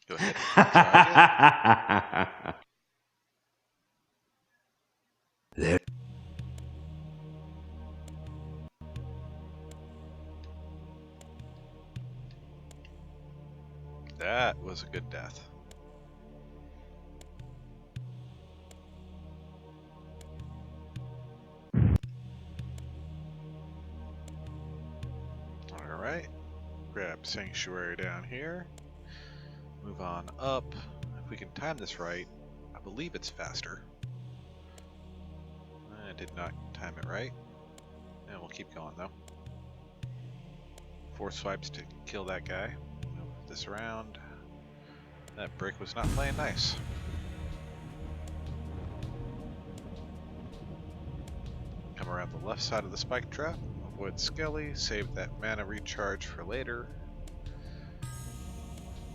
Go ahead. Try again. There. That was a good death. Alright. Grab Sanctuary down here. Move on up. If we can time this right, I believe it's faster. I did not time it right. And we'll keep going though. 4 swipes to kill that guy. Move this around. That brick was not playing nice. Come around the left side of the spike trap. Avoid Skelly. Save that mana recharge for later.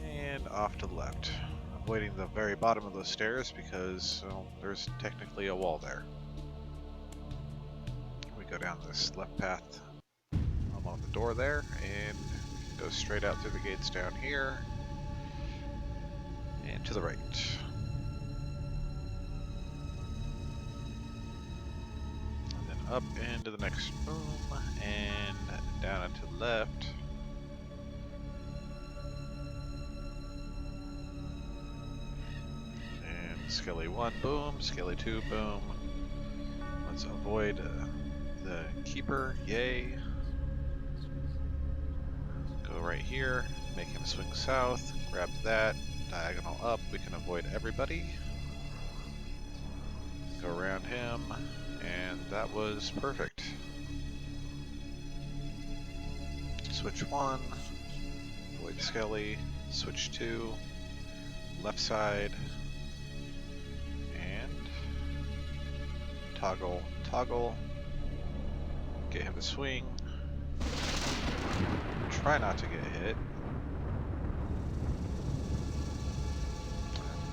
And off to the left. Avoiding the very bottom of those stairs because there's technically a wall there. We go down this left path along the door there and go straight out through the gates down here and to the right. And then up into the next room and down and to the left. Skelly 1, boom. Skelly 2, boom. Let's avoid the Keeper, yay. Go right here, make him swing south, grab that, diagonal up, we can avoid everybody. Go around him, and that was perfect. Switch 1, avoid Skelly, switch 2, left side, toggle, toggle, get him to swing, try not to get hit,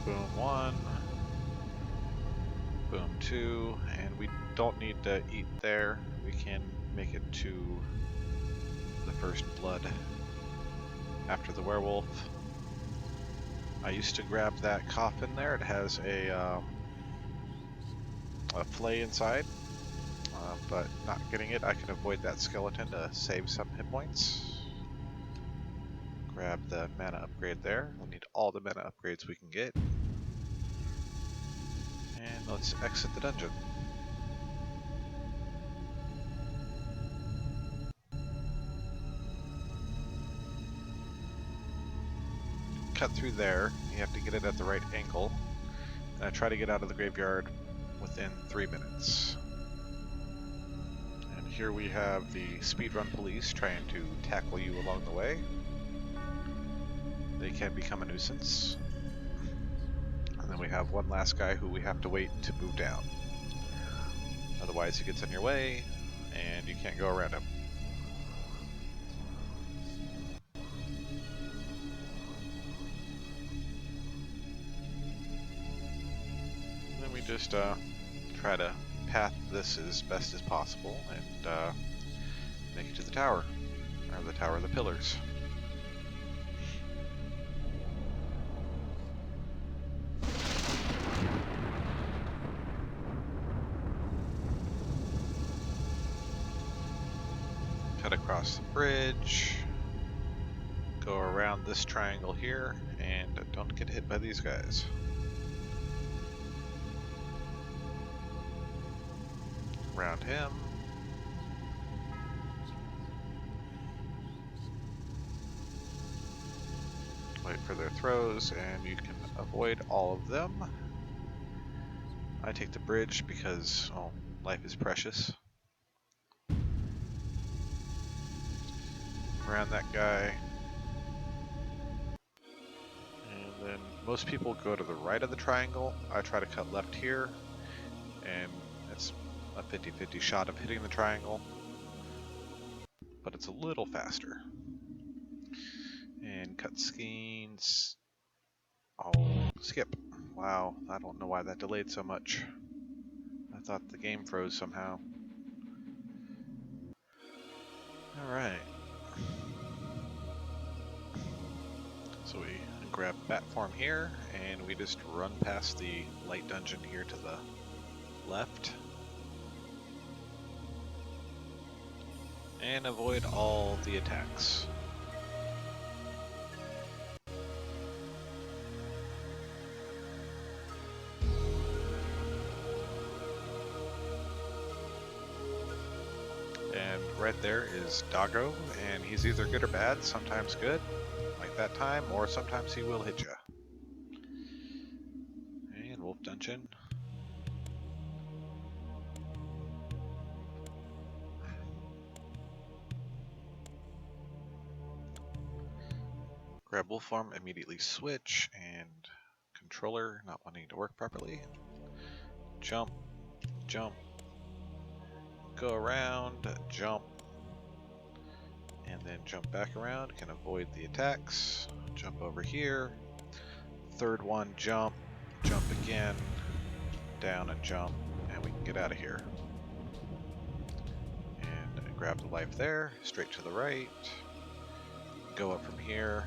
boom 1, boom 2, and we don't need to eat there, we can make it to the first blood after the werewolf. I used to grab that coffin there, it has a flay inside, but not getting it, I can avoid that skeleton to save some hit points. Grab the mana upgrade there. We'll need all the mana upgrades we can get. And let's exit the dungeon. Cut through there, you have to get it at the right angle. And I try to get out of the graveyard within 3 minutes. And here we have the speedrun police trying to tackle you along the way. They can become a nuisance. And then we have one last guy who we have to wait to move down. Otherwise he gets in your way and you can't go around him. And then we just try to path this as best as possible and make it to the tower, or the tower of the pillars. Cut across the bridge, go around this triangle here, and don't get hit by these guys. Around him. Wait for their throws, and you can avoid all of them. I take the bridge because, well, life is precious. Around that guy. And then most people go to the right of the triangle. I try to cut left here, and it's a 50-50 shot of hitting the triangle, but it's a little faster. And cut scenes. Oh, skip. Wow, I don't know why that delayed so much. I thought the game froze somehow. Alright. So we grab bat form here, and we just run past the light dungeon here to the left. And avoid all the attacks. And right there is Doggo, and he's either good or bad, sometimes good, like that time, or sometimes he will hit you. And Wolf Dungeon. Grab Wolf Form, immediately switch, and controller not wanting to work properly. Jump, jump, go around, jump, and then jump back around. Can avoid the attacks. Jump over here. Third one, jump, jump again, down and jump, and we can get out of here. And grab the life there, straight to the right. Go up from here.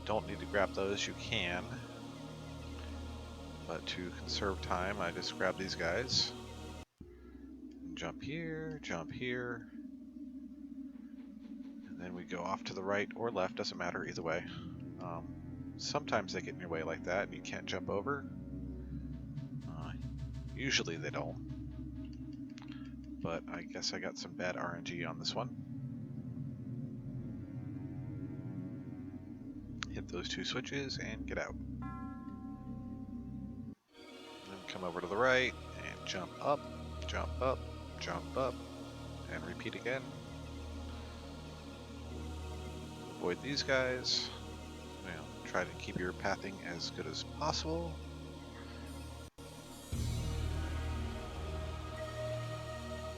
Don't need to grab those, you can. But to conserve time, I just grab these guys. Jump here, and then we go off to the right or left, doesn't matter either way. Sometimes they get in your way like that and you can't jump over. Usually they don't. But I guess I got some bad RNG on this one. Hit those two switches and get out. Then come over to the right and jump up, jump up, jump up, and repeat again. Avoid these guys. Try to keep your pathing as good as possible.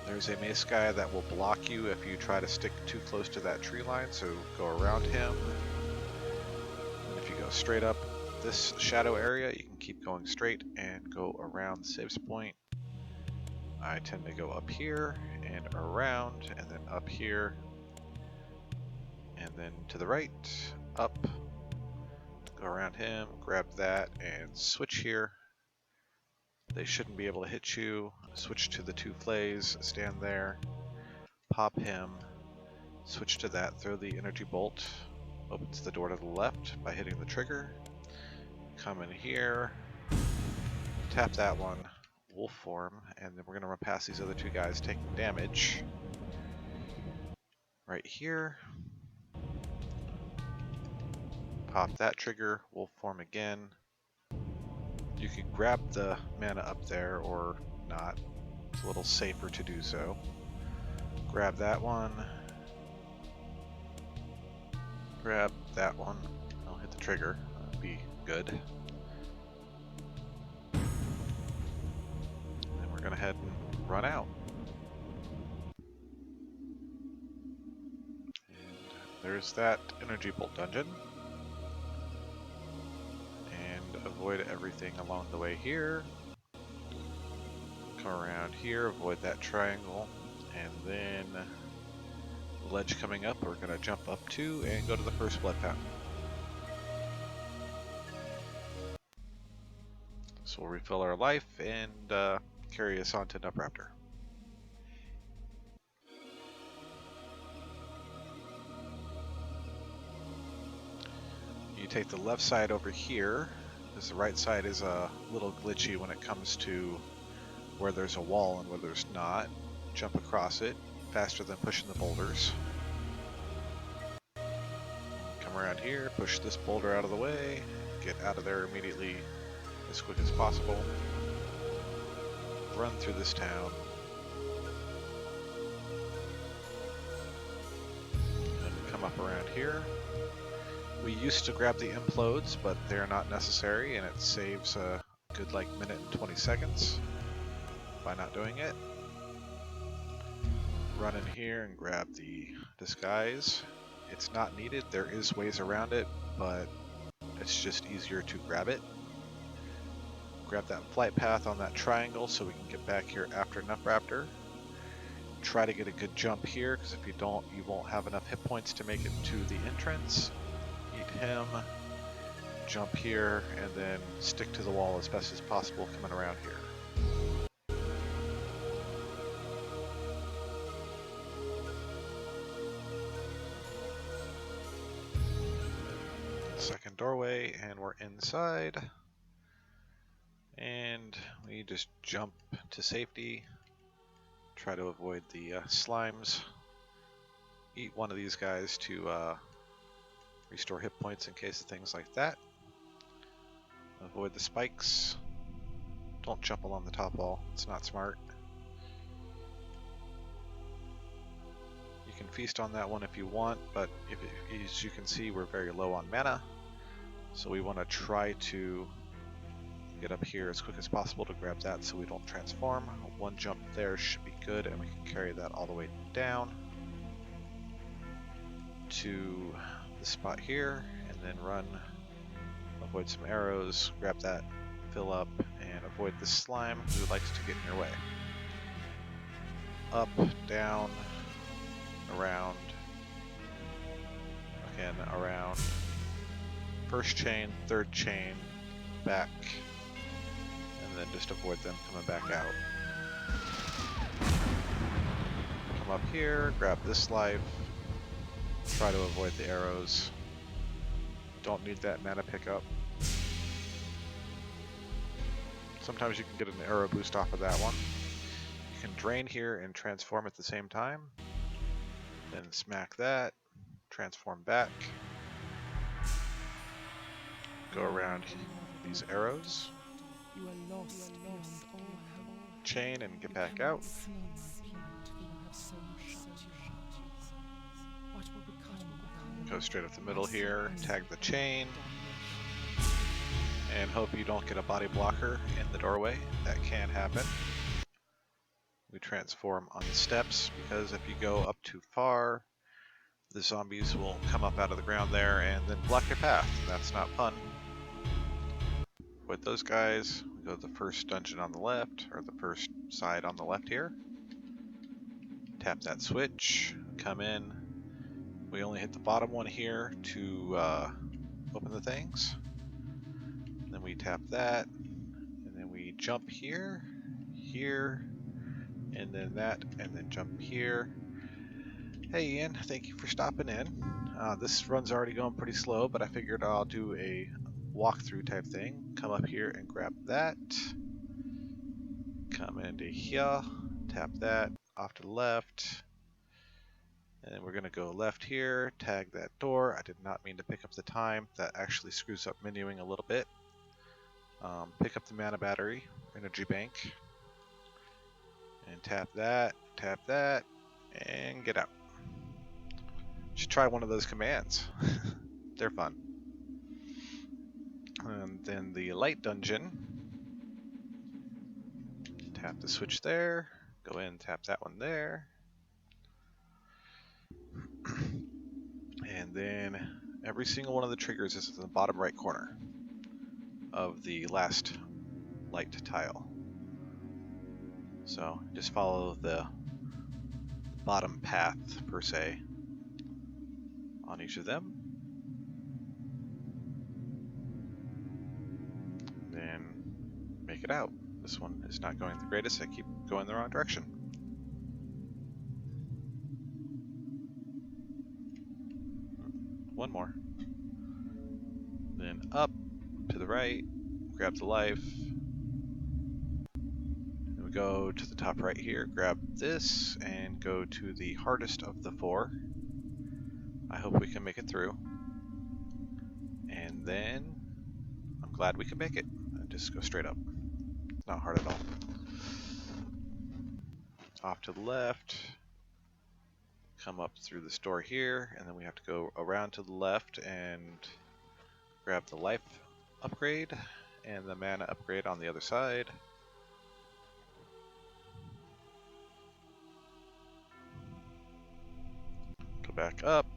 There's a mace guy that will block you if you try to stick too close to that tree line, so go around him. And if you go straight up this shadow area, you can keep going straight and go around the saves point. I tend to go up here and around, and then up here, and then to the right, up, go around him, grab that, and switch here. They shouldn't be able to hit you. Switch to the two flays, stand there, pop him, switch to that, throw the energy bolt, opens the door to the left by hitting the trigger. Come in here, tap that one, wolf form, and then we're going to run past these other two guys taking damage. Right here, pop that trigger, wolf form again. You can grab the mana up there or not. It's a little safer to do so. Grab that one. Grab that one. I'll hit the trigger. That'd be good. And we're gonna head and run out. And there's that energy bolt dungeon. Avoid everything along the way here. Come around here, avoid that triangle, and then the ledge coming up we're going to jump up to and go to the first blood fountain. So we'll refill our life and carry us on to Nupraptor. You take the left side over here, because the right side is a little glitchy when it comes to where there's a wall and where there's not. Jump across it faster than pushing the boulders. Come around here, push this boulder out of the way, get out of there immediately as quick as possible. Run through this town. Then come up around here. We used to grab the implodes, but they're not necessary, and it saves a good minute and 20 seconds by not doing it. Run in here and grab the disguise. It's not needed. There is ways around it, but it's just easier to grab it. Grab that flight path on that triangle so we can get back here after Nupraptor. Try to get a good jump here, because if you don't, you won't have enough hit points to make it to the entrance. Eat him, jump here, and then stick to the wall as best as possible coming around here. Second doorway, and we're inside. And we just jump to safety. Try to avoid the slimes. Eat one of these guys to restore hit points in case of things like that. Avoid the spikes. Don't jump along the top wall, it's not smart. You can feast on that one if you want, but as you can see, we're very low on mana. So we want to try to get up here as quick as possible to grab that so we don't transform. One jump there should be good, and we can carry that all the way down to the spot here, and then run, avoid some arrows, grab that, fill up, and avoid the slime who likes to get in your way. Up, down, around, again, around, first chain, third chain, back, and then just avoid them coming back out. Come up here, grab this life, try to avoid the arrows. Don't need that mana pickup. Sometimes you can get an arrow boost off of that one. You can drain here and transform at the same time. Then smack that, transform back. Go around these arrows. Chain and get back out. Go straight up the middle here, tag the chain, and hope you don't get a body blocker in the doorway. That can happen. We transform on the steps, because if you go up too far, the zombies will come up out of the ground there and then block your path. That's not fun. With those guys, we go to the first dungeon on the left, or the first side on the left here. Tap that switch, come in. We only hit the bottom one here to open the things. Then we tap that, and then we jump here, here, and then that, and then jump here. Hey Ian, thank you for stopping in. This run's already going pretty slow, but I figured I'll do a walkthrough type thing. Come up here and grab that. Come into here, tap that, off to the left. And then we're going to go left here, tag that door. I did not mean to pick up the time. That actually screws up menuing a little bit. Pick up the mana battery, energy bank. And tap that, and get out. You should try one of those commands. They're fun. And then the light dungeon. Tap the switch there. Go in, tap that one there. And then every single one of the triggers is in the bottom right corner of the last light tile. So just follow the bottom path, per se, on each of them. Then make it out. This one is not going the greatest. I keep going the wrong direction. One more. Then up to the right, grab the life. Then we go to the top right here, grab this, and go to the hardest of the four. I hope we can make it through. And then I'm glad we can make it. And just go straight up. Not hard at all. Off to the left. Come up through this door here, and then we have to go around to the left and grab the life upgrade and the mana upgrade on the other side. Go back up,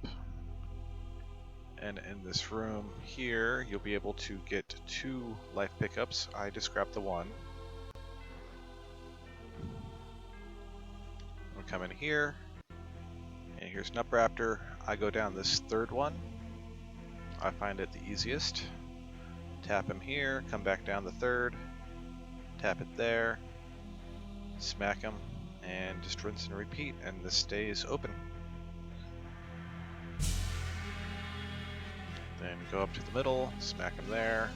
and in this room here you'll be able to get 2 life pickups. I just grabbed the one. We'll come in here. And here's Nupraptor. I go down this third one. I find it the easiest. Tap him here, come back down the third, tap it there, smack him, and just rinse and repeat, and this stays open. Then go up to the middle, smack him there,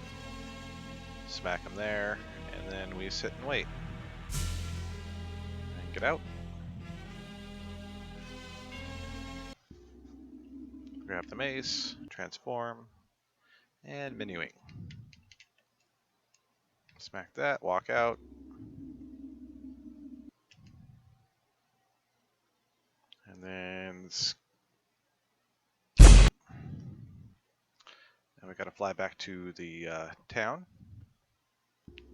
and then we sit and wait. And get out. Grab the mace, transform, and minuing. Smack that, walk out. And then we gotta fly back to the town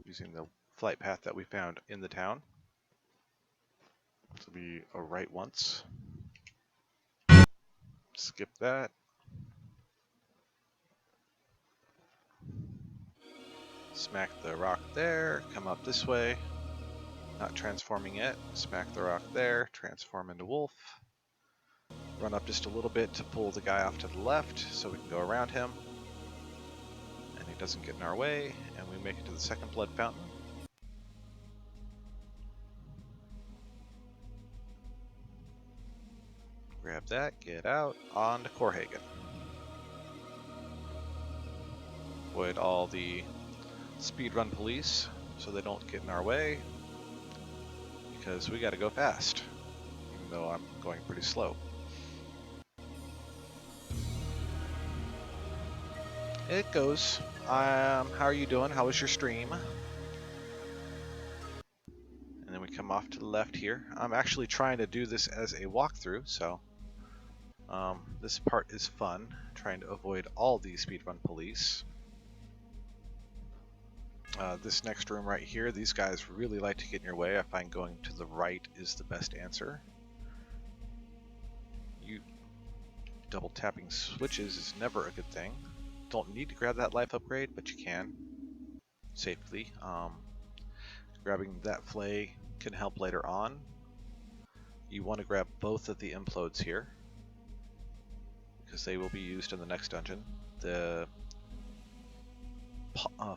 using the flight path that we found in the town. This will be a right once. Skip that. Smack the rock there, come up this way. Not transforming yet. Smack the rock there, transform into wolf. Run up just a little bit to pull the guy off to the left so we can go around him. And he doesn't get in our way, and we make it to the second blood fountain. Grab that, get out, on to Korhagen. Avoid all the speedrun police so they don't get in our way, because we gotta go fast, even though I'm going pretty slow. It goes. How are you doing? How was your stream? And then we come off to the left here. I'm actually trying to do this as a walkthrough, so this part is fun, trying to avoid all these speedrun police. This next room right here, these guys really like to get in your way. I find going to the right is the best answer. You double tapping switches is never a good thing. Don't need to grab that life upgrade, but you can safely. Grabbing that flay can help later on. You want to grab both of the implodes here, because they will be used in the next dungeon. The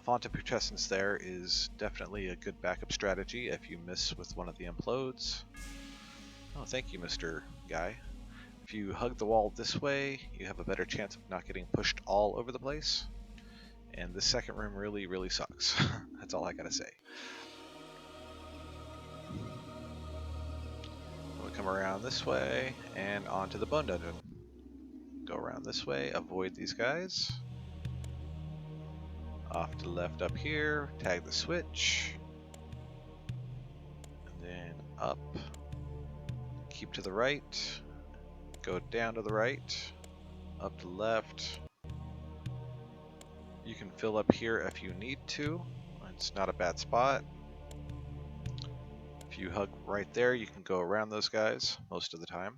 Font of Putrescence there is definitely a good backup strategy if you miss with one of the implodes. Oh, thank you, Mr. Guy. If you hug the wall this way, you have a better chance of not getting pushed all over the place. And this second room really, really sucks. That's all I gotta say. We come around this way and onto the Bone Dungeon. Go around this way, avoid these guys. Off to the left up here, tag the switch. And then up. Keep to the right. Go down to the right. Up to the left. You can fill up here if you need to. It's not a bad spot. If you hug right there, you can go around those guys most of the time.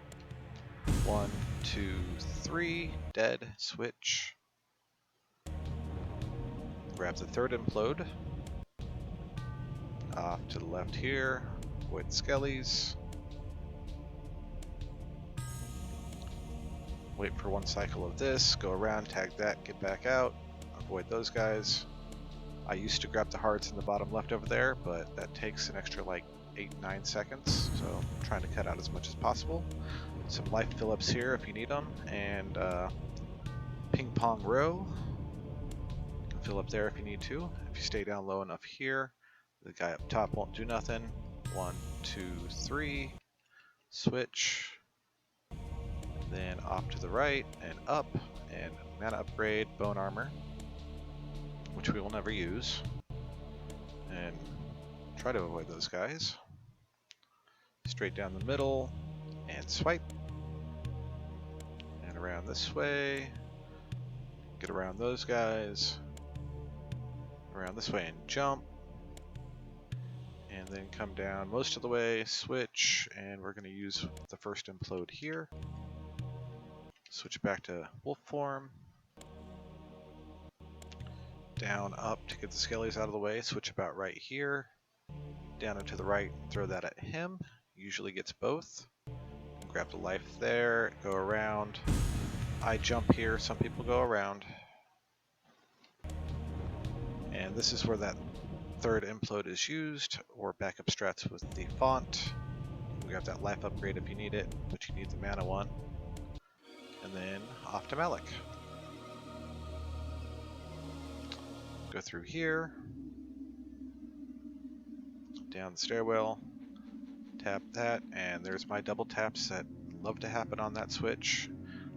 1, 2, 3, dead, switch. Grab the third implode. Off to the left here, avoid skellies. Wait for one cycle of this, go around, tag that, get back out, avoid those guys. I used to grab the hearts in the bottom left over there, but that takes an extra like 8-9 seconds, so I'm trying to cut out as much as possible. Some life fill-ups here if you need them, and ping pong row. You can fill up there if you need to. If you stay down low enough here, the guy up top won't do nothing. 1, 2, 3, switch. Then off to the right and up, and mana upgrade, bone armor, which we will never use. And try to avoid those guys. Straight down the middle and swipe. And around this way. Get around those guys. Around this way and jump. And then come down most of the way, switch, and we're going to use the first implode here. Switch back to wolf form. Down, up to get the skellies out of the way, switch about right here. Down and to the right, throw that at him. Usually gets both. Grab the life there, go around. I jump here, some people go around. And this is where that third implode is used, or backup strats with the font. We have that life upgrade if you need it, but you need the mana one. And then off to Malik. Go through here, down the stairwell, tap that, and there's my double taps that love to happen on that switch.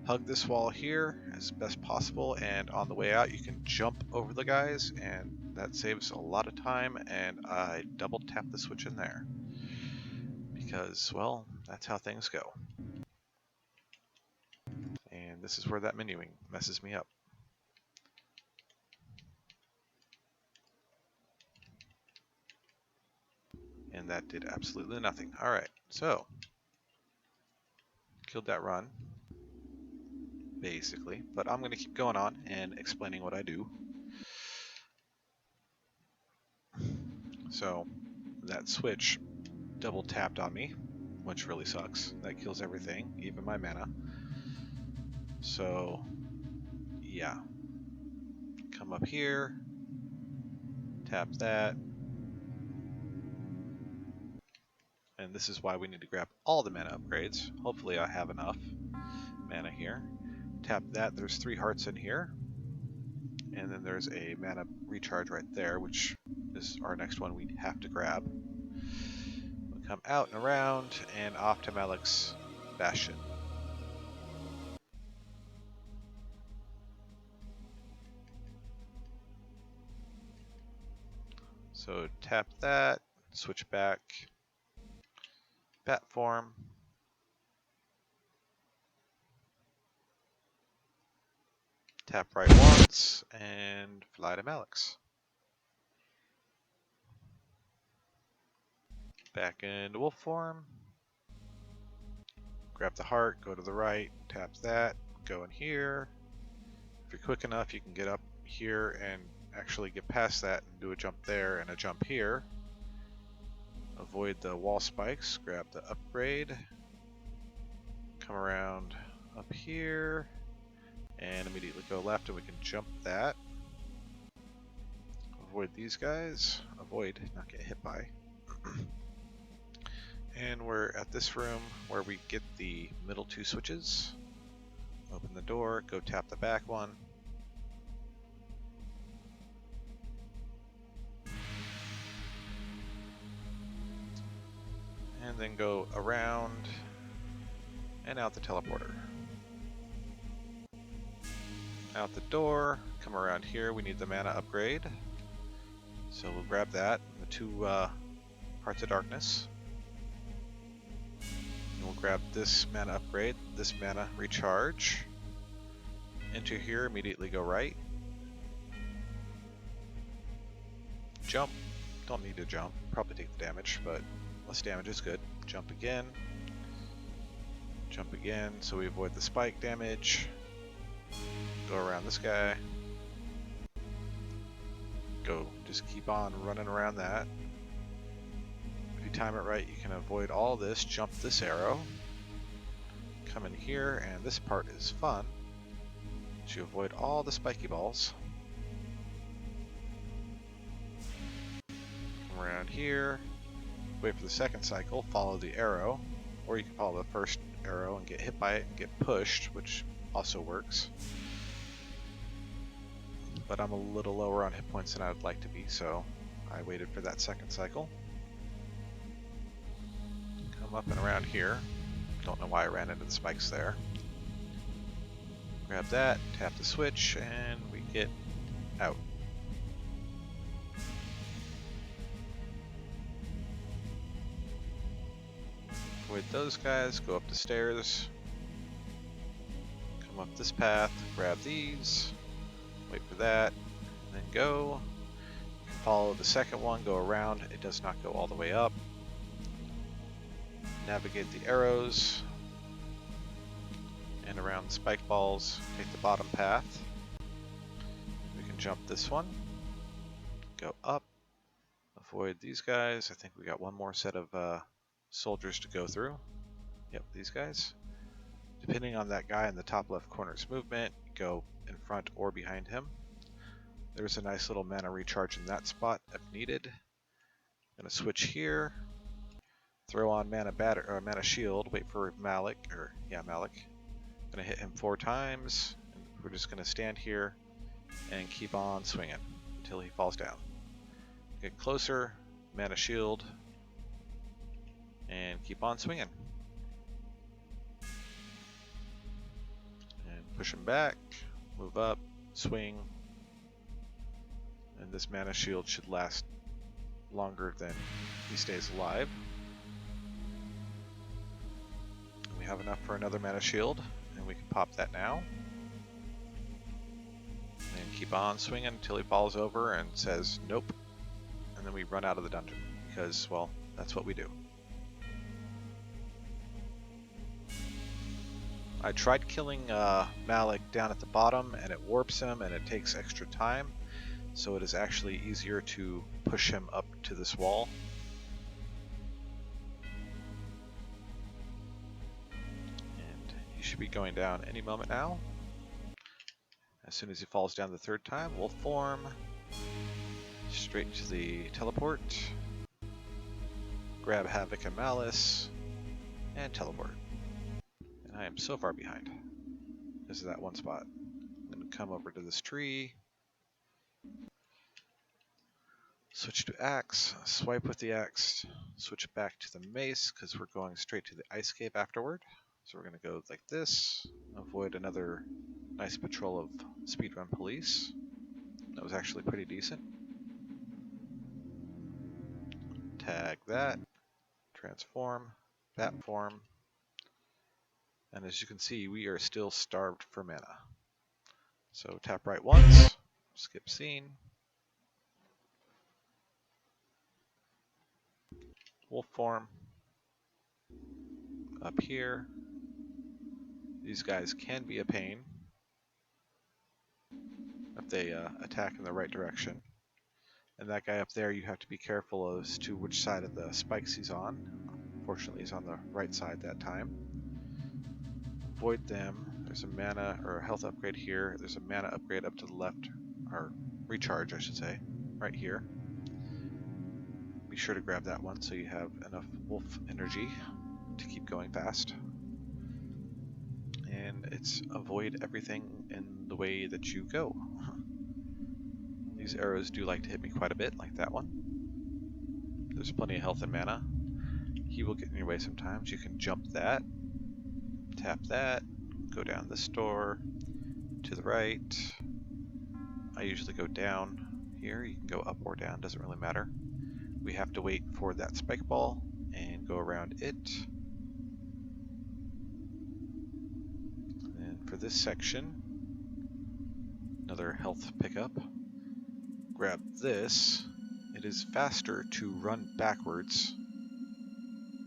Hug this wall here as best possible, and on the way out you can jump over the guys, and that saves a lot of time, and I double tap the switch in there. Because, well, that's how things go. And this is where that menuing messes me up. And that did absolutely nothing. Alright, so killed that run, basically. But I'm going to keep going on and explaining what I do. So that switch double tapped on me, which really sucks. That kills everything, even my mana. So yeah, come up here, tap that, and this is why we need to grab all the mana upgrades. Hopefully I have enough mana here. Tap that, there's 3 hearts in here, and then there's a mana recharge right there, which is our next one we'd have to grab. We'll come out and around and off to Malik's Bastion. So tap that, switch back, bat form, tap right once, and fly to Malik's. Back into wolf form, grab the heart, go to the right, tap that, go in here. If you're quick enough, you can get up here and actually get past that and do a jump there and a jump here. Avoid the wall spikes, grab the upgrade, come around up here, and immediately go left and we can jump that. Avoid these guys, avoid, not get hit by. And we're at this room where we get the middle 2 switches. Open the door, go tap the back one. And then go around and out the teleporter. Out the door, come around here, we need the mana upgrade. So we'll grab that, the 2 Hearts of Darkness. And we'll grab this mana upgrade, this mana recharge. Enter here, immediately go right. Jump, don't need to jump, probably take the damage, but less damage is good. Jump again, so we avoid the spike damage. Go around this guy. Go, just keep on running around that. If you time it right, you can avoid all this, jump this arrow. Come in here, and this part is fun. So you avoid all the spiky balls. Come around here. Wait for the second cycle, follow the arrow, or you can follow the first arrow and get hit by it and get pushed, which also works. But I'm a little lower on hit points than I would like to be, so I waited for that second cycle. Come up and around here. Don't know why I ran into the spikes there. Grab that, tap the switch, and we get out. Avoid those guys, go up the stairs, come up this path, grab these, wait for that, and then go. You can follow the second one, go around, it does not go all the way up. Navigate the arrows, and around the spike balls, take the bottom path. We can jump this one, go up, avoid these guys. I think we got one more set of soldiers to go through. Yep, these guys. Depending on that guy in the top left corner's movement, go in front or behind him. There's a nice little mana recharge in that spot if needed. Gonna switch here. Throw on mana shield. Wait for Malik, Malik. Gonna hit him 4 times. And we're just gonna stand here and keep on swinging until he falls down. Get closer, mana shield, and keep on swinging. And push him back, move up, swing, and this mana shield should last longer than he stays alive. And we have enough for another mana shield, and we can pop that now. And keep on swinging until he falls over and says nope. And then we run out of the dungeon because, well, that's what we do. I tried killing Malik down at the bottom and it warps him and it takes extra time. So it is actually easier to push him up to this wall. And he should be going down any moment now. As soon as he falls down the 3rd time, we'll form straight to the teleport, grab Havoc and Malice, and teleport. And I am so far behind. This is that one spot. I'm going to come over to this tree, switch to axe, swipe with the axe, switch back to the mace because we're going straight to the ice cave afterward. So we're going to go like this, avoid another nice patrol of speedrun police. That was actually pretty decent. Tag that, transform, that form, and as you can see, we are still starved for mana. So tap right once, skip scene, wolf form, up here. These guys can be a pain if they attack in the right direction. And that guy up there, you have to be careful as to which side of the spikes he's on. Fortunately, he's on the right side that time. Avoid them. There's a mana or a health upgrade here. There's a mana upgrade up to the left, or recharge, I should say, right here. Be sure to grab that one so you have enough wolf energy to keep going fast. And it's avoid everything in the way that you go. These arrows do like to hit me quite a bit, like that one. There's plenty of health and mana. He will get in your way sometimes. You can jump that, tap that, go down this door, to the right. I usually go down here. You can go up or down, doesn't really matter. We have to wait for that spike ball and go around it. And for this section, another health pickup. Grab this. It is faster to run backwards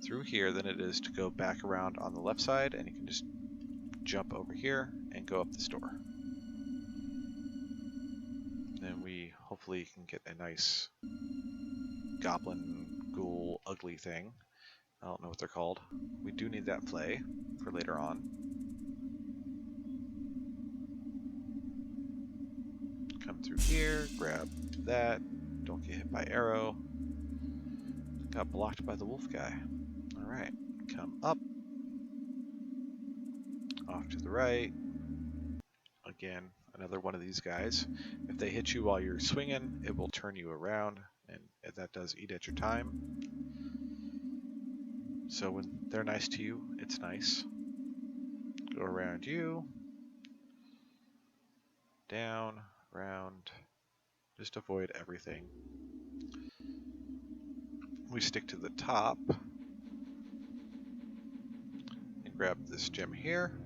through here than it is to go back around on the left side, and you can just jump over here and go up this door. Then we hopefully can get a nice goblin, ghoul, ugly thing. I don't know what they're called. We do need that flay for later on. Come through here, grab that. Don't get hit by arrow. Got blocked by the wolf guy. Alright, come up. Off to the right. Again, another one of these guys. If they hit you while you're swinging, it will turn you around, and that does eat at your time. So when they're nice to you, it's nice. Go around you. Down, around. Just avoid everything. We stick to the top. And grab this gem here.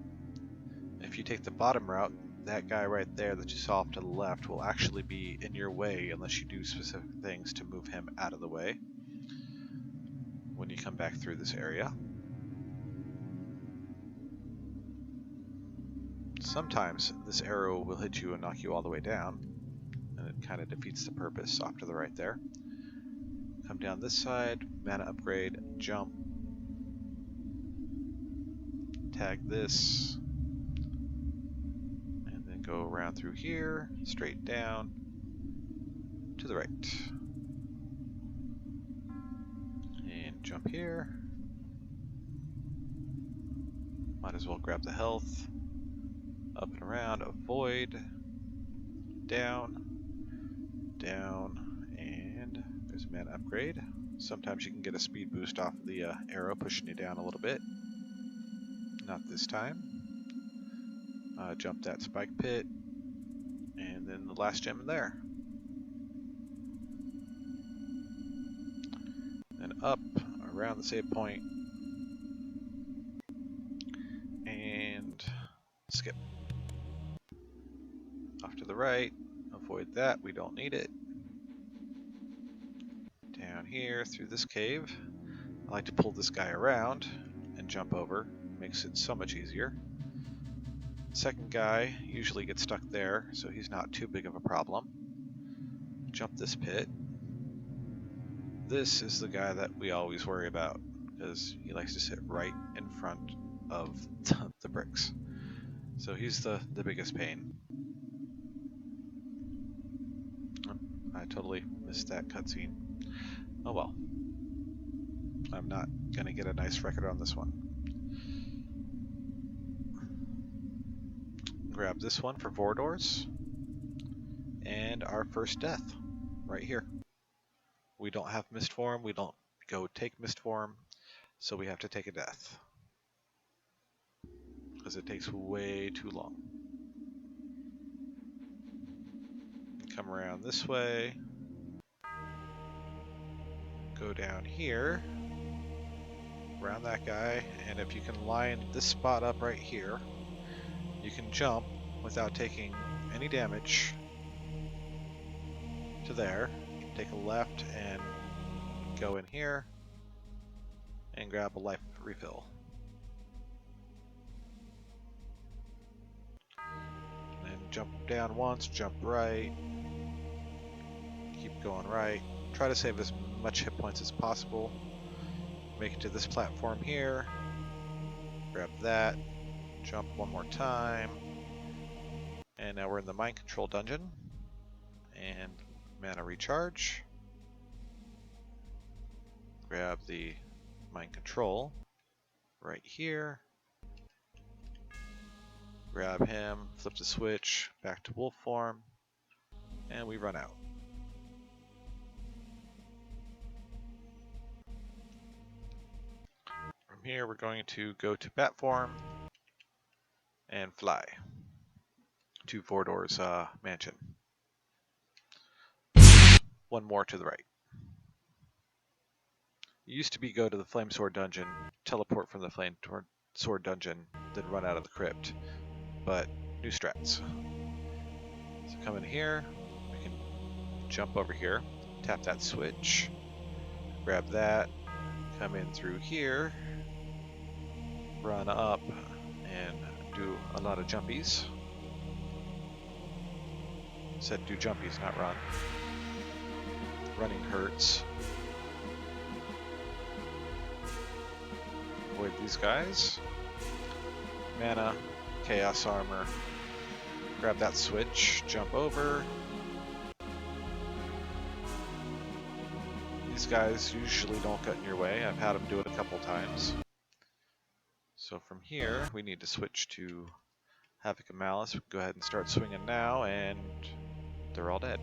If you take the bottom route, that guy right there that you saw off to the left will actually be in your way unless you do specific things to move him out of the way when you come back through this area. Sometimes this arrow will hit you and knock you all the way down, and it kind of defeats the purpose off to the right there. Come down this side, mana upgrade, jump, tag this, and then go around through here, straight down, to the right. And jump here. Might as well grab the health. Up and around, avoid. Down. Down. And there's a mana upgrade. Sometimes you can get a speed boost off of the arrow pushing you down a little bit. Not this time. Jump that spike pit. And then the last gem in there. Then up around the save point. And skip. Off to the right. Avoid that, we don't need it. Down here through this cave. I like to pull this guy around and jump over. Makes it so much easier. Second guy usually gets stuck there, so he's not too big of a problem. Jump this pit. This is the guy that we always worry about, because he likes to sit right in front of the bricks. So he's the biggest pain. I totally missed that cutscene. Oh well. I'm not going to get a nice record on this one. Grab this one for Vordors. And our first death, right here. We don't have Mist Form, we don't go take Mist Form, so we have to take a death. Because it takes way too long. Come around this way. Go down here. Around that guy, and if you can line this spot up right here, you can jump without taking any damage to there. Take a left and go in here and grab a life refill. And then jump down once, jump right, keep going right. Try to save as much hit points as possible. Make it to this platform here, grab that, jump one more time, and now we're in the mind control dungeon, and mana recharge. Grab the mind control right here, grab him, flip the switch, back to wolf form, and we run out. From here we're going to go to bat form and fly to Vordor's mansion. One more to the right. It used to be go to the Flame Sword dungeon, teleport from the Flame Sword dungeon, then run out of the crypt. But new strats. So come in here, we can jump over here, tap that switch, grab that, come in through here, run up, and do a lot of jumpies. Said do jumpies, not run. Running hurts. Avoid these guys. Mana, chaos armor. Grab that switch, jump over. These guys usually don't get in your way. I've had them do it a couple times. So from here, we need to switch to Havoc and Malice. We can go ahead and start swinging now, and they're all dead.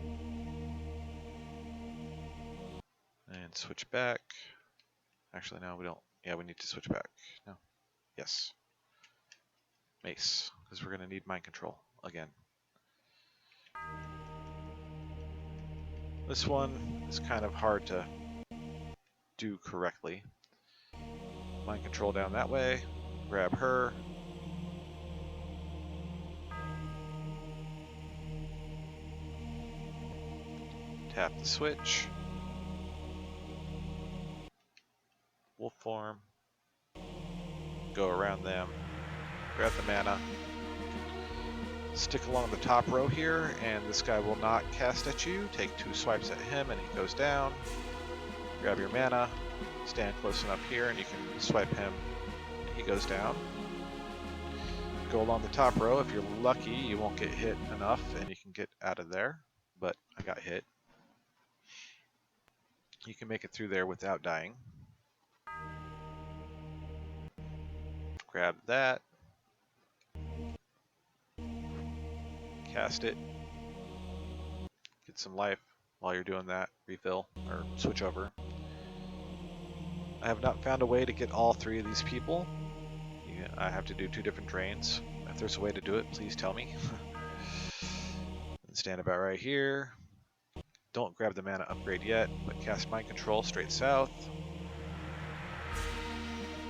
And switch back. Actually, no, we don't. Yeah, we need to switch back. No. Yes. Mace, because we're going to need mind control again. This one is kind of hard to do correctly. Mind control down that way. Grab her. Tap the switch. Wolf form. Go around them. Grab the mana. Stick along the top row here, and this guy will not cast at you. Take 2 swipes at him, and he goes down. Grab your mana. Stand close enough here, and you can swipe him, and he goes down. Go along the top row. If you're lucky, you won't get hit enough, and you can get out of there. But I got hit. You can make it through there without dying. Grab that. Cast it. Get some life while you're doing that. Refill or switch over. I have not found a way to get all 3 of these people. I have to do 2 different drains. If there's a way to do it, please tell me. And stand about right here. Don't grab the mana upgrade yet, but cast Mind Control straight south.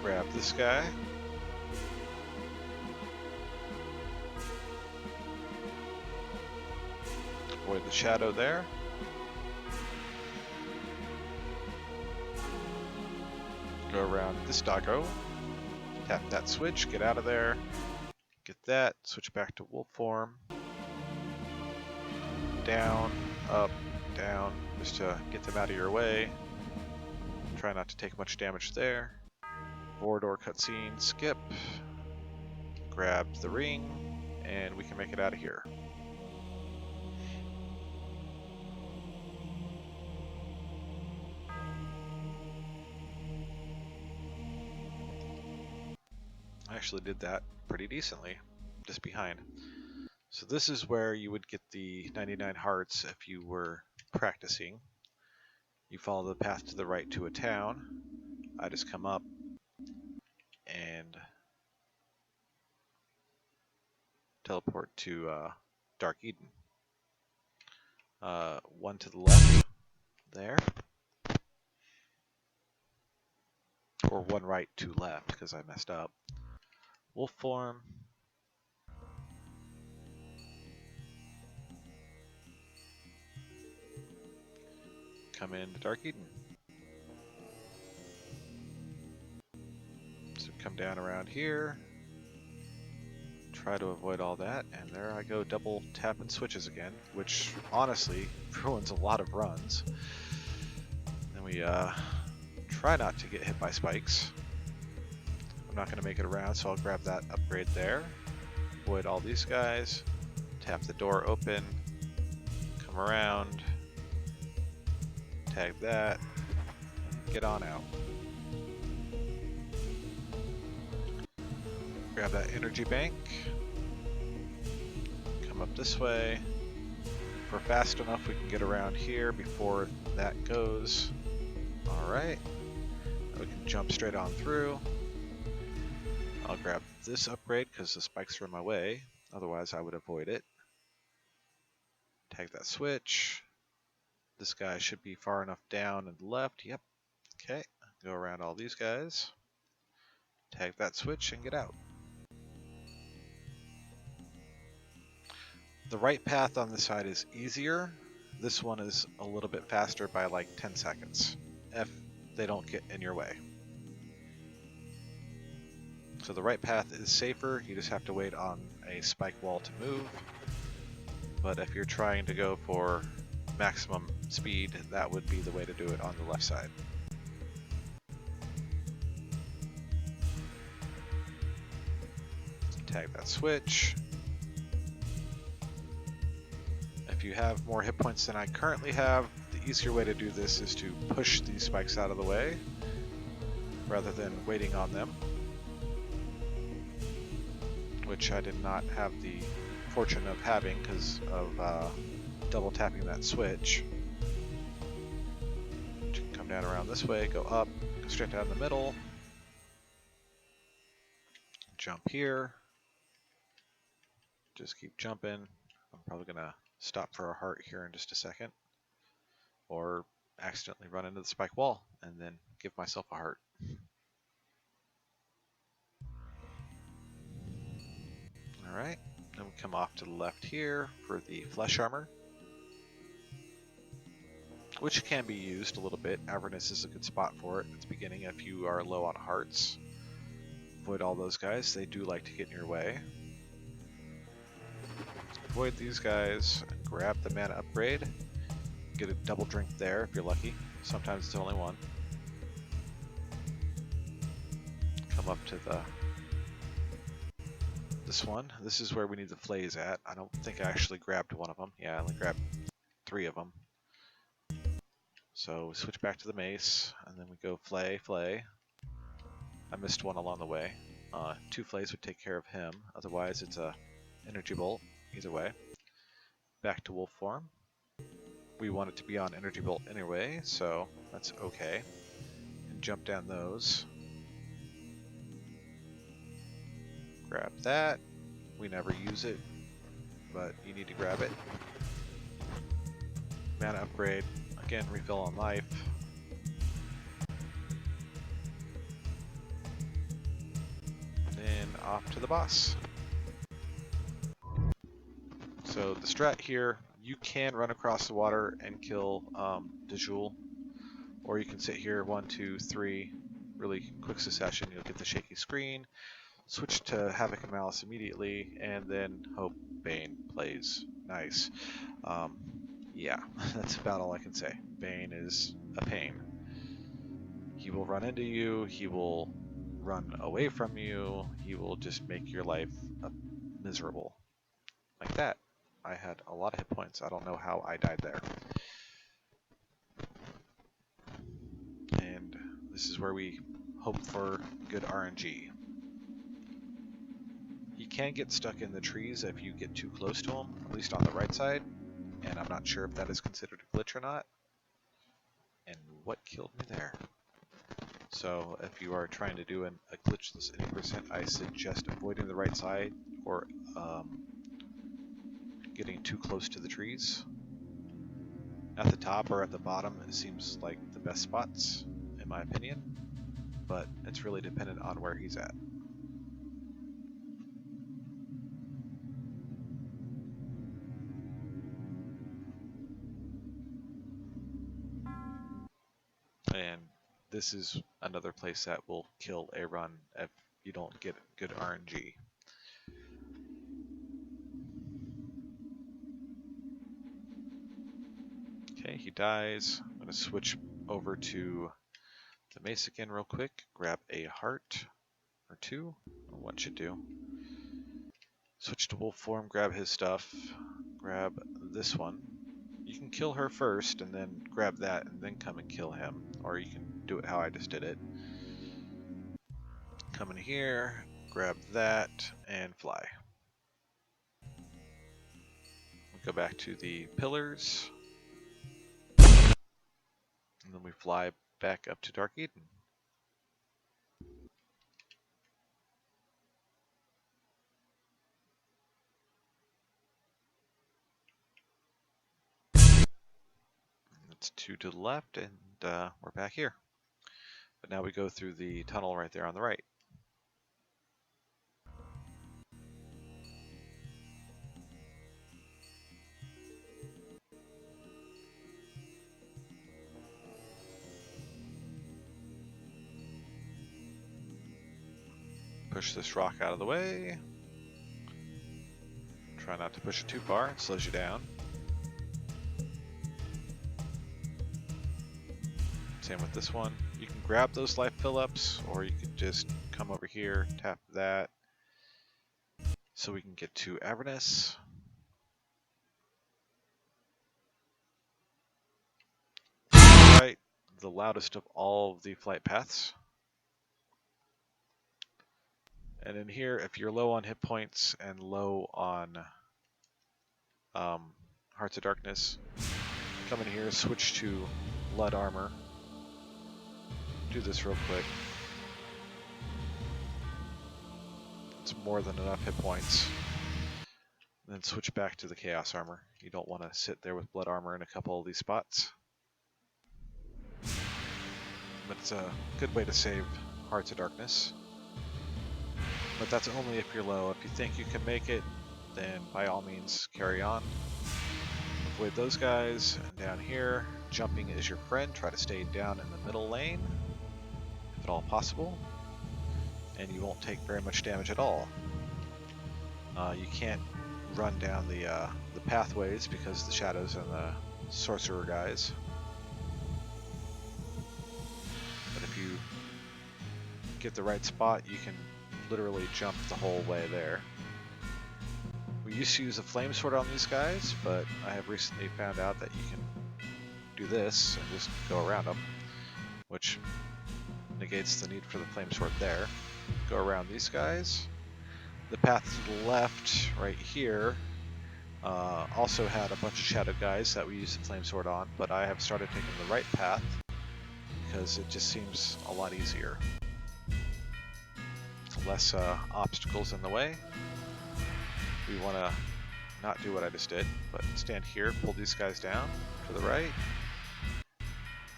Grab this guy. Avoid the shadow there. Go around this doggo. Tap that switch, get out of there. Get that, switch back to wolf form. Down, up, down, just to get them out of your way. Try not to take much damage there. Corridor cutscene, skip. Grab the ring, and we can make it out of here. I actually did that pretty decently, just behind. So this is where you would get the 99 hearts if you were practicing. You follow the path to the right to a town. I just come up and teleport to Dark Eden. 1 to the left, there. Or 1 right, 2 left, because I messed up. Wolf form. Come into Dark Eden. So come down around here. Try to avoid all that, and there I go, double tapping switches again, which honestly ruins a lot of runs. Then we try not to get hit by spikes. I'm not going to make it around, so I'll grab that upgrade there. Avoid all these guys. Tap the door open. Come around. Tag that. Get on out. Grab that energy bank. Come up this way. If we're fast enough, we can get around here before that goes. Alright. We can jump straight on through. I'll grab this upgrade because the spikes are in my way. Otherwise, I would avoid it. Tag that switch. This guy should be far enough down and left. Yep. Okay. Go around all these guys. Tag that switch and get out. The right path on this side is easier. This one is a little bit faster by like 10 seconds if they don't get in your way. So the right path is safer. You just have to wait on a spike wall to move. But if you're trying to go for maximum speed, that would be the way to do it on the left side. Tag that switch. If you have more hit points than I currently have, the easier way to do this is to push these spikes out of the way rather than waiting on them, which I did not have the fortune of having because of double tapping that switch. You can come down around this way, go up, go straight down the middle, jump here, just keep jumping. I'm probably gonna stop for a heart here in just a second, or accidentally run into the spike wall and then give myself a heart. Alright, then we come off to the left here for the flesh armor, which can be used a little bit. Avernus is a good spot for it at the beginning if you are low on hearts. Avoid all those guys, they do like to get in your way. Avoid these guys, and grab the mana upgrade. Get a double drink there if you're lucky. Sometimes it's only one. Come up to this one. This is where we need the flays at. I don't think I actually grabbed one of them. Yeah, I only grabbed 3 of them. So we switch back to the mace, and then we go flay, flay. I missed one along the way. 2 flays would take care of him, otherwise it's a energy bolt, either way. Back to wolf form. We want it to be on energy bolt anyway, so that's okay. And jump down those. Grab that. We never use it, but you need to grab it. Mana upgrade. Again, refill on life. And then off to the boss. So the strat here, you can run across the water and kill Dejul, or you can sit here 1, 2, 3, really quick succession. You'll get the shaky screen, switch to Havoc and Malice immediately, and then hope Bane plays nice. Yeah, that's about all I can say. Bane is a pain. He will run into you, he will run away from you, he will just make your life miserable. Like that. I had a lot of hit points. I don't know how I died there. And this is where we hope for good RNG. He can get stuck in the trees if you get too close to him, at least on the right side. And I'm not sure if that is considered a glitch or not. And what killed me there? So if you are trying to do a glitchless 80%, I suggest avoiding the right side or getting too close to the trees. At the top or at the bottom, it seems like the best spots, in my opinion, but it's really dependent on where he's at. And this is another place that will kill a run if you don't get good RNG. Okay, he dies. I'm going to switch over to the mace again real quick, grab a heart or 2, or 1 should do. Switch to wolf form, grab his stuff, grab this one. You can kill her first and then grab that and then come and kill him, or you can do it how I just did it. Come in here, grab that, and fly. We'll go back to the pillars, and then we fly back up to Dark Eden. That's 2 to the left, and we're back here. But now we go through the tunnel right there on the right. Push this rock out of the way. Try not to push it too far, it slows you down. Same with this one. You can grab those life fill-ups, or you can just come over here, tap that, so we can get to Avernus. Right, the loudest of all of the flight paths. And in here, if you're low on hit points and low on Hearts of Darkness, come in here, switch to Blood Armor. Do this real quick. It's more than enough hit points. And then switch back to the Chaos Armor. You don't want to sit there with Blood Armor in a couple of these spots. But it's a good way to save Hearts of Darkness. But that's only if you're low. If you think you can make it, then by all means carry on. Avoid those guys, and down here, jumping is your friend. Try to stay down in the middle lane, if at all possible, and you won't take very much damage at all. You can't run down the pathways because of the shadows and the sorcerer guys. But if you get the right spot, you can literally jump the whole way there. We used to use a flame sword on these guys, but I have recently found out that you can do this and just go around them, which negates the need for the flame sword there. Go around these guys. The path to the left, right here, also had a bunch of shadow guys that we used the flame sword on, but I have started taking the right path because it just seems a lot easier. Less obstacles in the way. We want to not do what I just did, but stand here, pull these guys down to the right.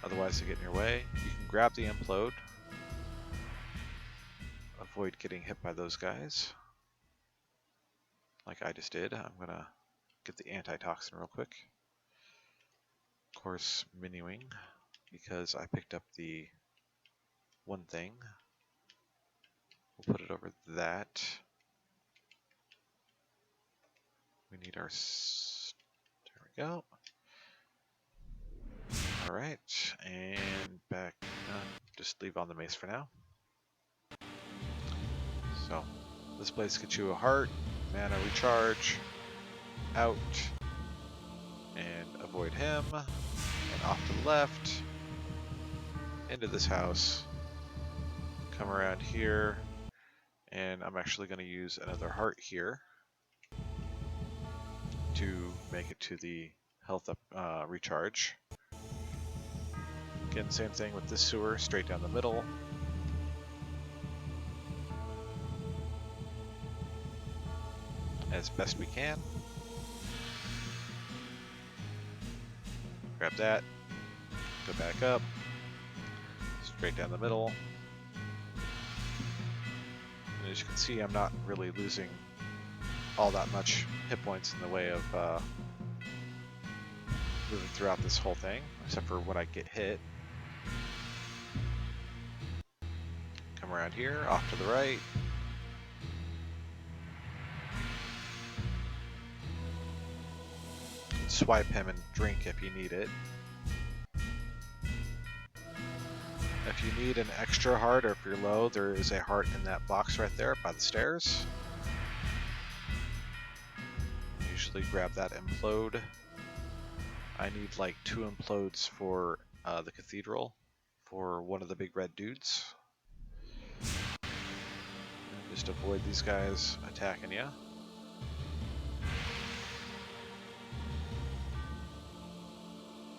Otherwise they get in your way. You can grab the implode. Avoid getting hit by those guys. Like I just did. I'm going to get the antitoxin real quick. Of course, menuing, because I picked up the one thing. We'll put it over that. We need our... There we go. Alright, and back... just leave on the mace for now. So, this place gets you a heart, mana recharge, out, and avoid him, and off to the left, into this house, come around here, and I'm actually going to use another heart here to make it to the health up recharge. Again, same thing with this sewer, straight down the middle. As best we can. Grab that, go back up, straight down the middle. And as you can see, I'm not really losing all that much hit points in the way of moving throughout this whole thing, except for when I get hit. Come around here, off to the right. Swipe him and drink if you need it. If you need an extra heart or if you're low, there is a heart in that box right there by the stairs. Usually grab that implode. I need like 2 implodes for the cathedral for one of the big red dudes. And just avoid these guys attacking you.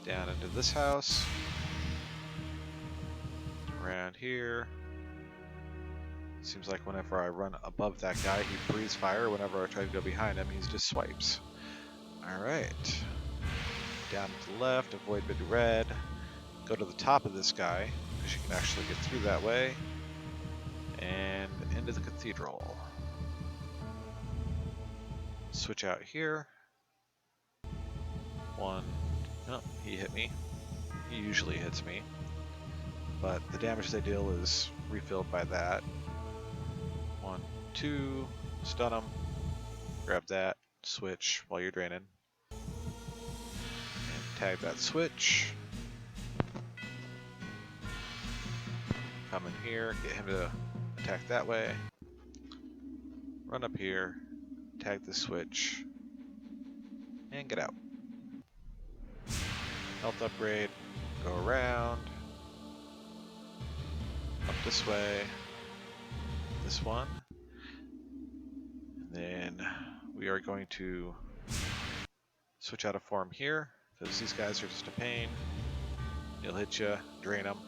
Down into this house. Around here. Seems like whenever I run above that guy, he breathes fire. Whenever I try to go behind him, he just swipes. Alright. Down to the left, avoid big red. Go to the top of this guy, because you can actually get through that way. And into the cathedral. Switch out here. One. Oh, he hit me. He usually hits me. But the damage they deal is refilled by that. 1, 2, stun him. Grab that, switch while you're draining. And tag that switch. Come in here, get him to attack that way. Run up here, tag the switch, and get out. Health upgrade, go around. Up this way, this one, and then we are going to switch out of form here, because these guys are just a pain. He'll hit you, drain them.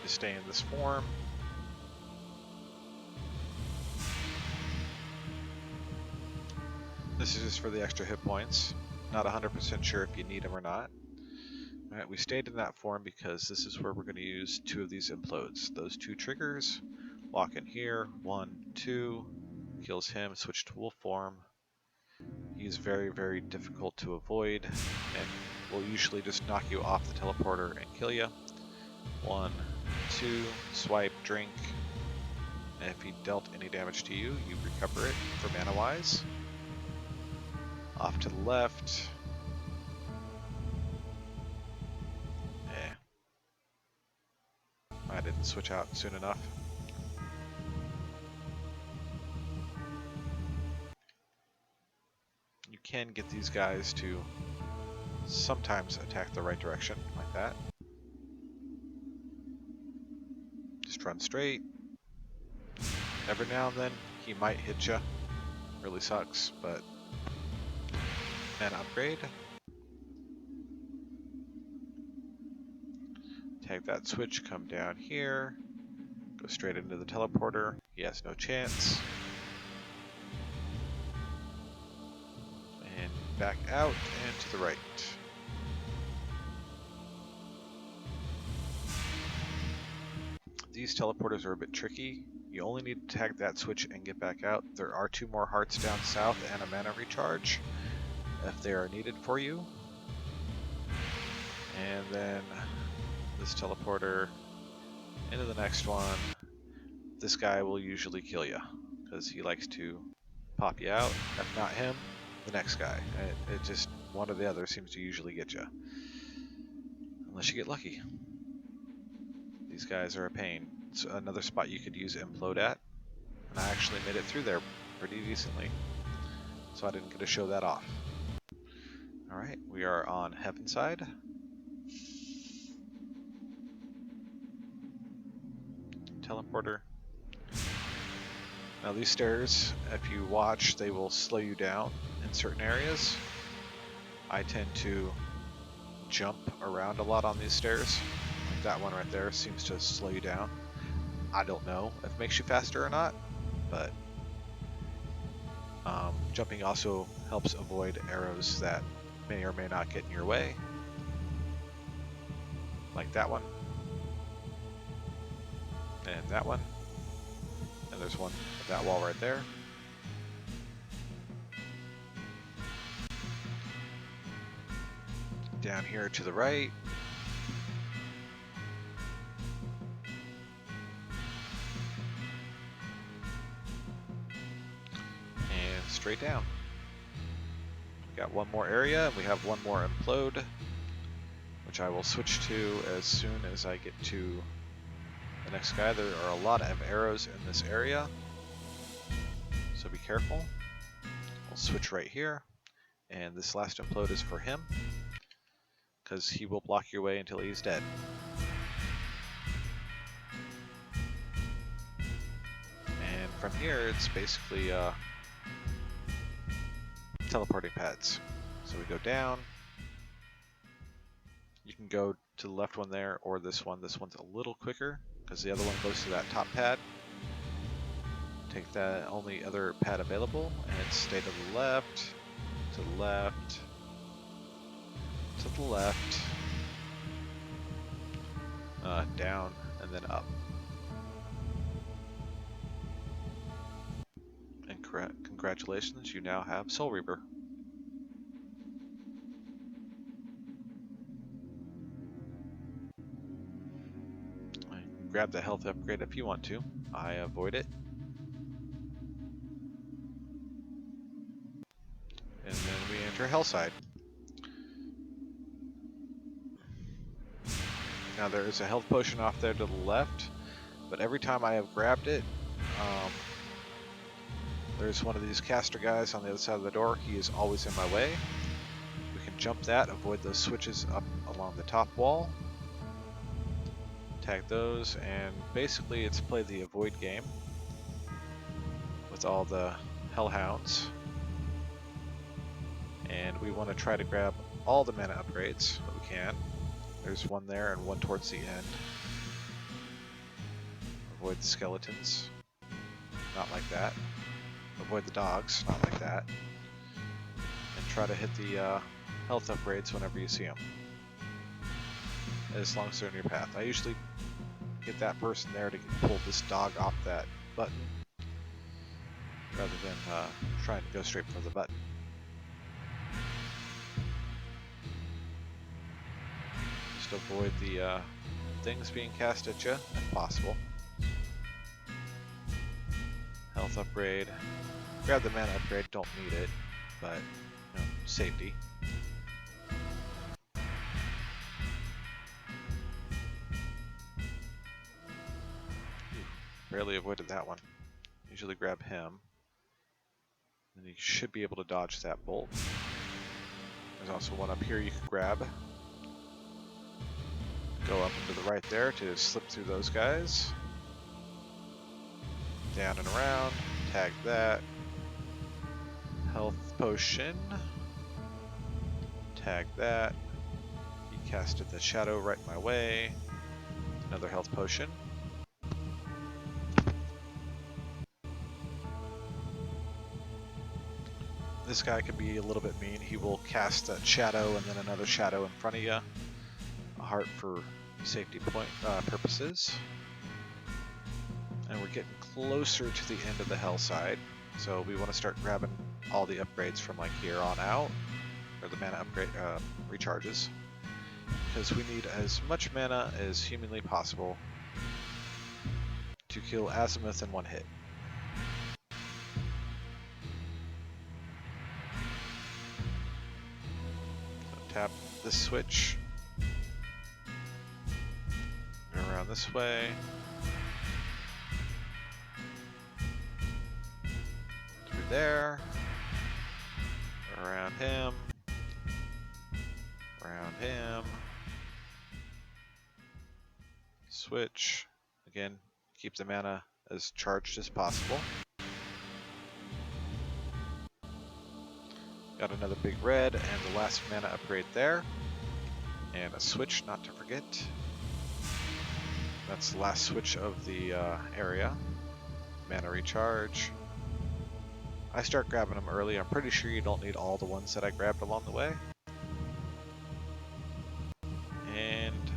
Just stay in this form. This is just for the extra hit points. Not 100% sure if you need them or not. Alright, we stayed in that form because this is where we're going to use 2 of these implodes. Those 2 triggers, walk in here, 1, 2, kills him, switch to wolf form. He's very, very difficult to avoid, and will usually just knock you off the teleporter and kill you. 1, 2, swipe, drink, and if he dealt any damage to you, you recover it for mana wise. Off to the left. I didn't switch out soon enough. You can get these guys to sometimes attack the right direction, like that. Just run straight. Every now and then, he might hit you. Really sucks, but mana upgrade. Tag that switch, come down here. Go straight into the teleporter. He has no chance. And back out and to the right. These teleporters are a bit tricky. You only need to tag that switch and get back out. There are 2 more hearts down south and a mana recharge if they are needed for you. And then this teleporter into the next one. This guy will usually kill you because he likes to pop you out. If not him, the next guy. It just, one or the other seems to usually get you. Unless you get lucky. These guys are a pain. It's another spot you could use Implode at. And I actually made it through there pretty decently. So I didn't get to show that off. Alright, we are on Heavenside. Teleporter. Now these stairs, if you watch, they will slow you down in certain areas. I tend to jump around a lot on these stairs. Like that one right there seems to slow you down. I don't know if it makes you faster or not, but jumping also helps avoid arrows that may or may not get in your way. Like that one. And that one. And there's one at that wall right there. Down here to the right. And straight down. We got one more area, and we have one more implode, which I will switch to as soon as I get to the next guy. There are a lot of arrows in this area, so be careful. We'll switch right here, and this last implode is for him, because he will block your way until he's dead. And from here, it's basically teleporting pads. So we go down. You can go to the left one there, or this one. This one's a little quicker, because the other one goes to that top pad. Take the only other pad available, and stay to the left, to the left, to the left, down, and then up. And congratulations, you now have Soul Reaper. Grab the health upgrade if you want to. I avoid it. And then we enter Hellside. Now there is a health potion off there to the left, but every time I have grabbed it, there's one of these caster guys on the other side of the door. He is always in my way. We can jump that, avoid those switches up along the top wall. Tag those, and basically it's play the avoid game with all the hellhounds. And we want to try to grab all the mana upgrades that we can. There's one there and one towards the end. Avoid the skeletons. Not like that. Avoid the dogs. Not like that. And try to hit the health upgrades whenever you see them. As long as they're in your path. I usually get that person there to pull this dog off that button, rather than trying to go straight for the button. Just avoid the things being cast at you, if possible. Health upgrade. Grab the mana upgrade, don't need it, but you know, safety. Barely avoided that one. Usually grab him. And you should be able to dodge that bolt. There's also one up here you can grab. Go up and to the right there to slip through those guys. Down and around. Tag that. Health potion. Tag that. He casted the shadow right my way. Another health potion. This guy can be a little bit mean. He will cast that shadow and then another shadow in front of you. A heart for safety point purposes. And we're getting closer to the end of the hell side. So we want to start grabbing all the upgrades from like here on out. Or the mana upgrade recharges. Because we need as much mana as humanly possible to kill Azimuth in one hit. So tap this switch. Go around this way. Through there. Around him. Around him. Switch. Again, keep the mana as charged as possible. Got another big red and the last mana upgrade there. And a switch, not to forget. That's the last switch of the area. Mana recharge. I start grabbing them early. I'm pretty sure you don't need all the ones that I grabbed along the way. And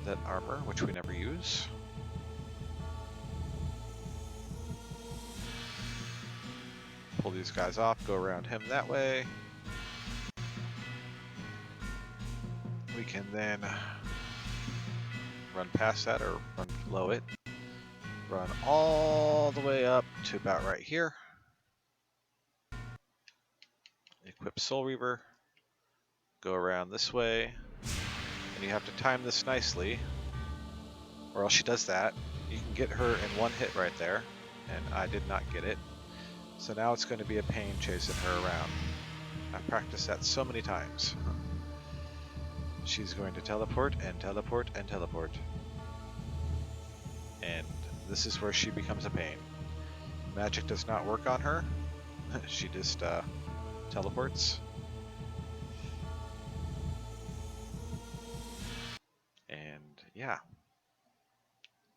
that armor, which we never use. Pull these guys off, go around him that way. We can then run past that or run below it. Run all the way up to about right here. Equip Soul Reaver. Go around this way. And you have to time this nicely, or else she does that. You can get her in one hit right there, and I did not get it. So now it's going to be a pain chasing her around. I've practiced that so many times. She's going to teleport and teleport and teleport. And this is where she becomes a pain. Magic does not work on her. She just teleports. And yeah.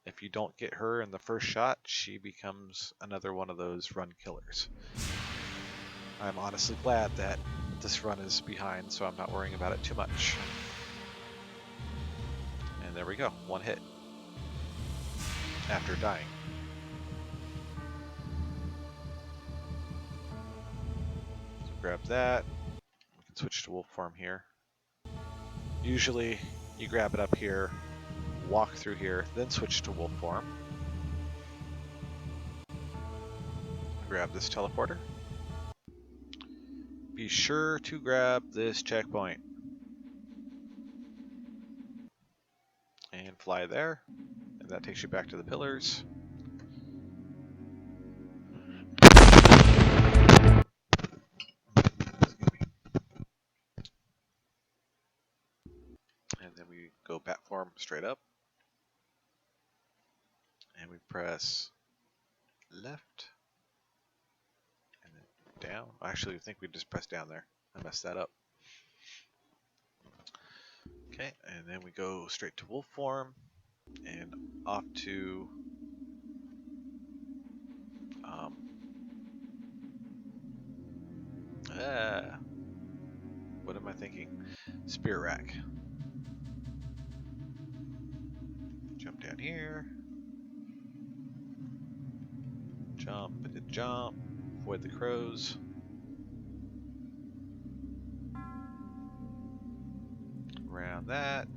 If you don't get her in the first shot, she becomes another one of those run killers. I'm honestly glad that this run is behind, so I'm not worrying about it too much. And there we go, one hit. After dying. So grab that. We can switch to wolf form here. Usually, you grab it up here, walk through here, then switch to wolf form. Grab this teleporter. Be sure to grab this checkpoint. And fly there. And that takes you back to the pillars. And then we go bat form straight up. And we press left. And then down. Actually, I think we just pressed down there. I messed that up. Okay, and then we go straight to wolf form. And off to what am I thinking? Spirit rack. Jump down here. Jump, I did jump. Avoid the crows. Around that.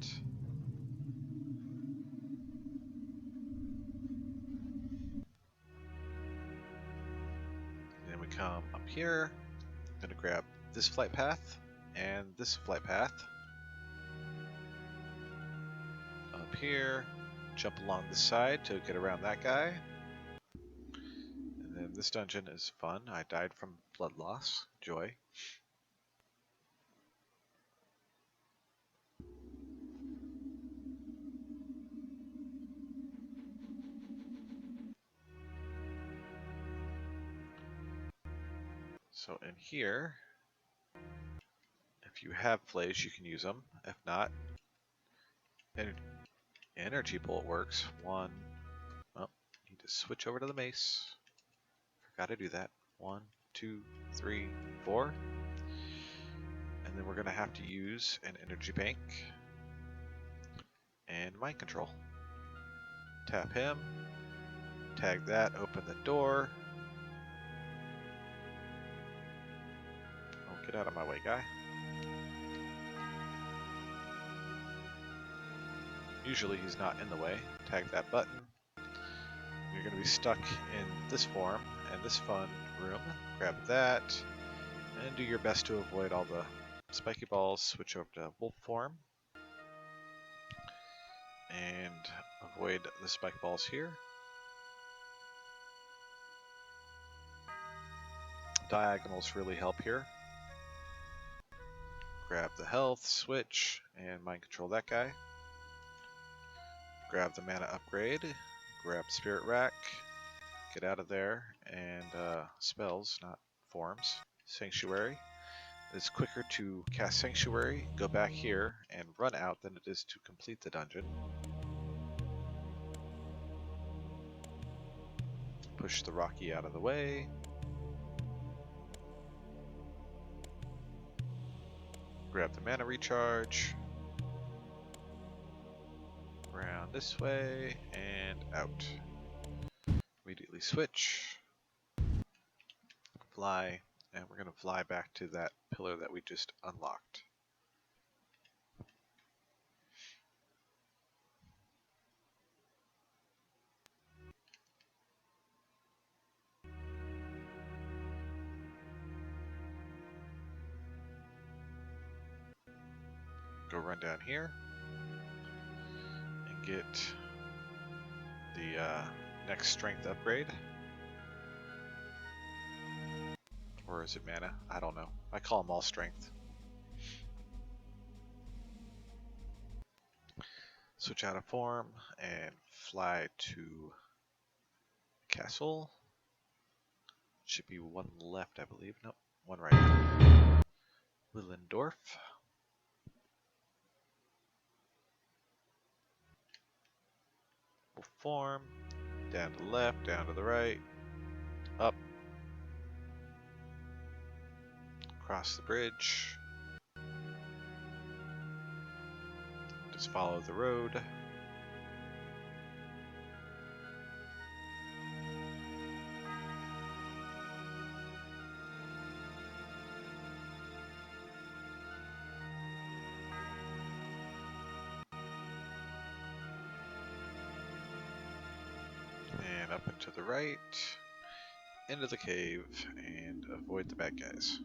And then we come up here. I'm gonna grab this flight path and this flight path. Up here. Jump along this side to get around that guy. And then this dungeon is fun. I died from blood loss. Joy. So in here, if you have flays, you can use them. If not, energy bolt works. One. Oh, need to switch over to the mace. Forgot to do that. 1, 2, 3, 4. And then we're going to have to use an energy bank and mind control. Tap him. Tag that. Open the door. Oh, get out of my way, guy. Usually he's not in the way. Tag that button. You're going to be stuck in this form and this fun room. Grab that and do your best to avoid all the spiky balls. Switch over to wolf form and avoid the spike balls here. Diagonals really help here. Grab the health, switch, and mind control that guy. Grab the mana upgrade, grab spirit rack, get out of there, and spells, not forms. Sanctuary. It's quicker to cast Sanctuary, go back here, and run out than it is to complete the dungeon. Push the Rocky out of the way. Grab the mana recharge. Around this way, and out. Immediately switch. Fly, and we're going to fly back to that pillar that we just unlocked. Go run down here and get the next strength upgrade. Or is it mana? I don't know. I call them all strength. Switch out of form and fly to castle. Should be one left, I believe. Nope, one right. Willendorf. Will form. Down to the left, down to the right. Up. Across the bridge. Just follow the road. And up and to the right. Into the cave and avoid the bad guys.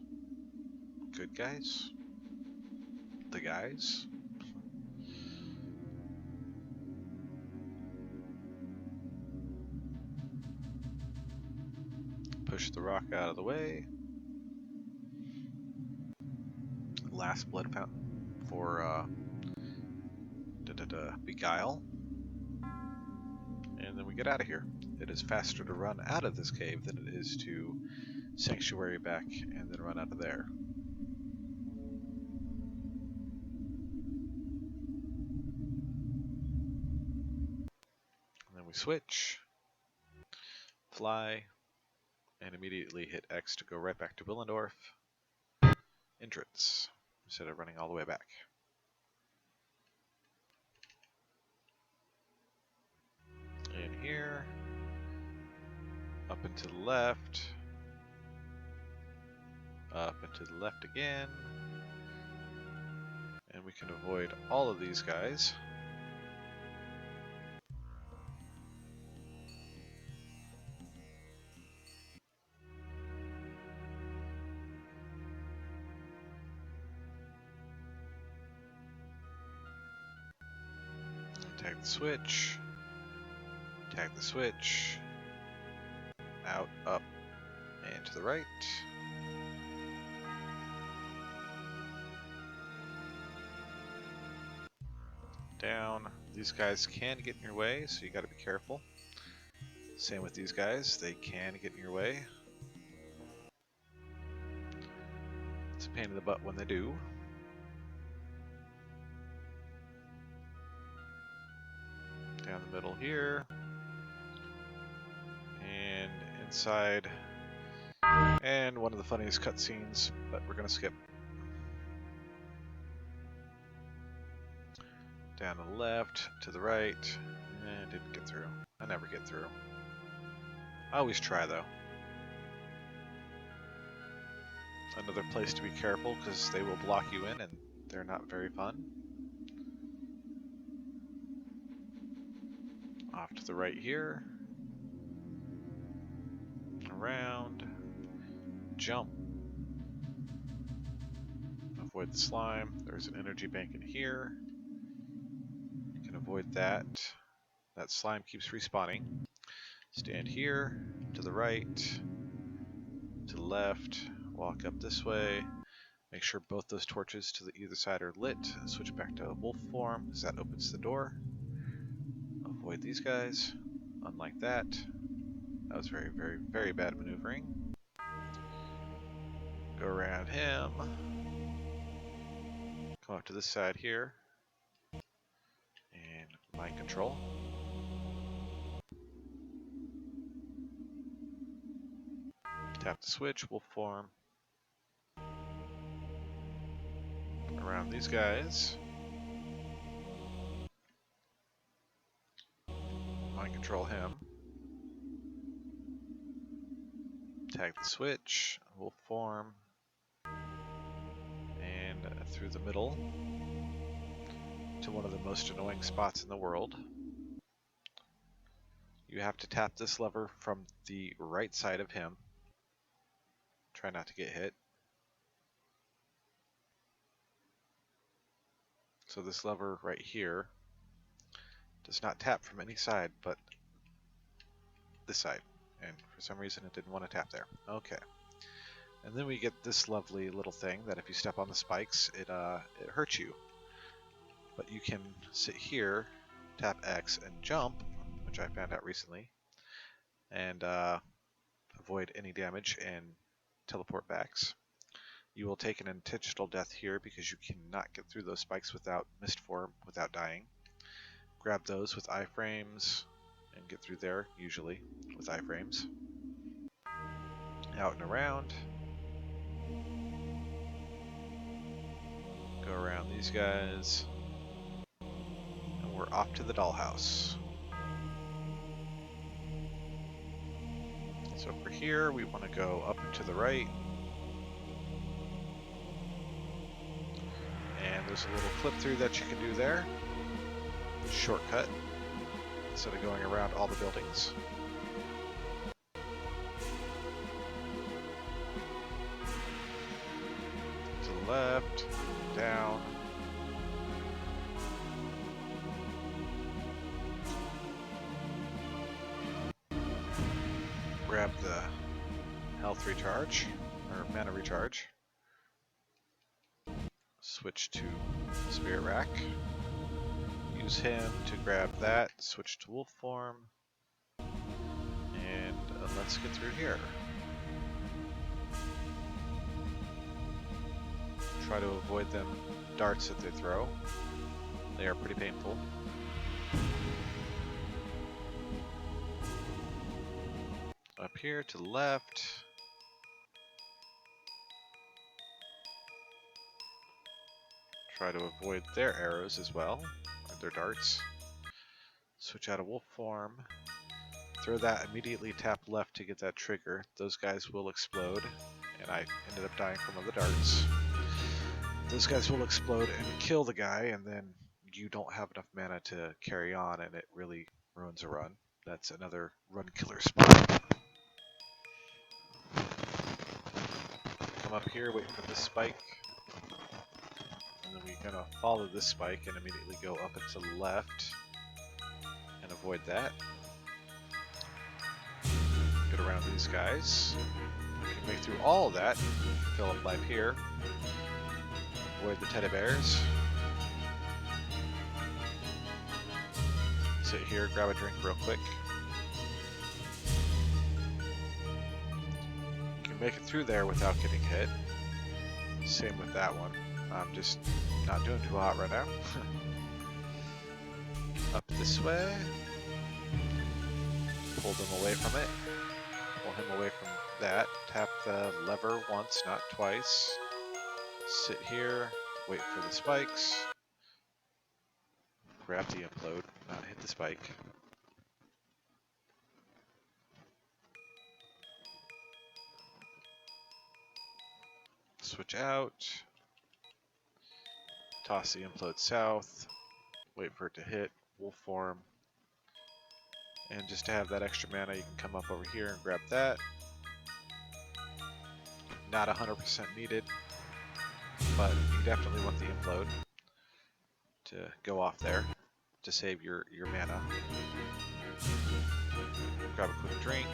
Good guys? The guys? Push the rock out of the way. Last blood fountain for Beguile. And then we get out of here. It is faster to run out of this cave than it is to Sanctuary back and then run out of there. And then we switch, fly, and immediately hit X to go right back to Willendorf. Entrance, instead of running all the way back. In here, up and to the left, up and to the left again, and we can avoid all of these guys. Tag the switch, tag the switch, out, up, and to the right. Down. These guys can get in your way, so you gotta be careful. Same with these guys, they can get in your way. pain in the butt when they do. Down the middle here. And inside. And one of the funniest cutscenes, but we're going to skip. Down to the left, to the right. And didn't get through. I never get through. I always try though. Another place to be careful because they will block you in and they're not very fun. Off to the right here. Around. Jump. Avoid the slime. There's an energy bank in here. You can avoid that. That slime keeps respawning. Stand here, to the right, to the left, walk up this way. Make sure both those torches to the either side are lit. Switch back to wolf form, because that opens the door. Avoid these guys. Unlike that. That was very, very, very bad maneuvering. Go around him. Come up to this side here. And mind control. Tap the switch, wolf form. Around these guys. Mind control him. Tag the switch, wolf form. And through the middle to one of the most annoying spots in the world. You have to tap this lever from the right side of him. Try not to get hit. So this lever right here does not tap from any side but this side. And for some reason it didn't want to tap there. Okay. And then we get this lovely little thing that if you step on the spikes, it hurts you. But you can sit here, tap X, and jump, which I found out recently, and avoid any damage and teleport backs. You will take an intentional death here because you cannot get through those spikes without mist form, without dying. Grab those with iframes and get through there, usually, with iframes. Out and around. Go around these guys. And we're off to the dollhouse. So for here, we want to go up and to the right. And there's a little clip through that you can do there. Shortcut. Instead of going around all the buildings. To the left, down. Grab the health recharge, or mana recharge. Switch to Spirit Rack. Use him to grab that, switch to wolf form, and let's get through here. Try to avoid them darts that they throw. They are pretty painful. Up here to the left. Try to avoid their arrows as well, or their darts. Switch out of wolf form. Throw that, immediately tap left to get that trigger. Those guys will explode, and I ended up dying from one of the darts. Those guys will explode and kill the guy, and then you don't have enough mana to carry on, and it really ruins a run. That's another run killer spot. Come up here, wait for this spike. And then we're gonna follow this spike and immediately go up and to the left and avoid that. Get around these guys. We can make through all of that. Fill up life here. Avoid the teddy bears. Sit here, grab a drink real quick. You can make it through there without getting hit. Same with that one. I'm just not doing too hot right now. Up this way. Pull them away from it. Pull him away from that. Tap the lever once, not twice. Sit here. Wait for the spikes. Grab the implode, not hit the spike. Switch out. Toss the implode south. Wait for it to hit. Wolf form. And just to have that extra mana, you can come up over here and grab that. Not 100% needed, but you definitely want the implode to go off there to save your mana. Grab a quick drink,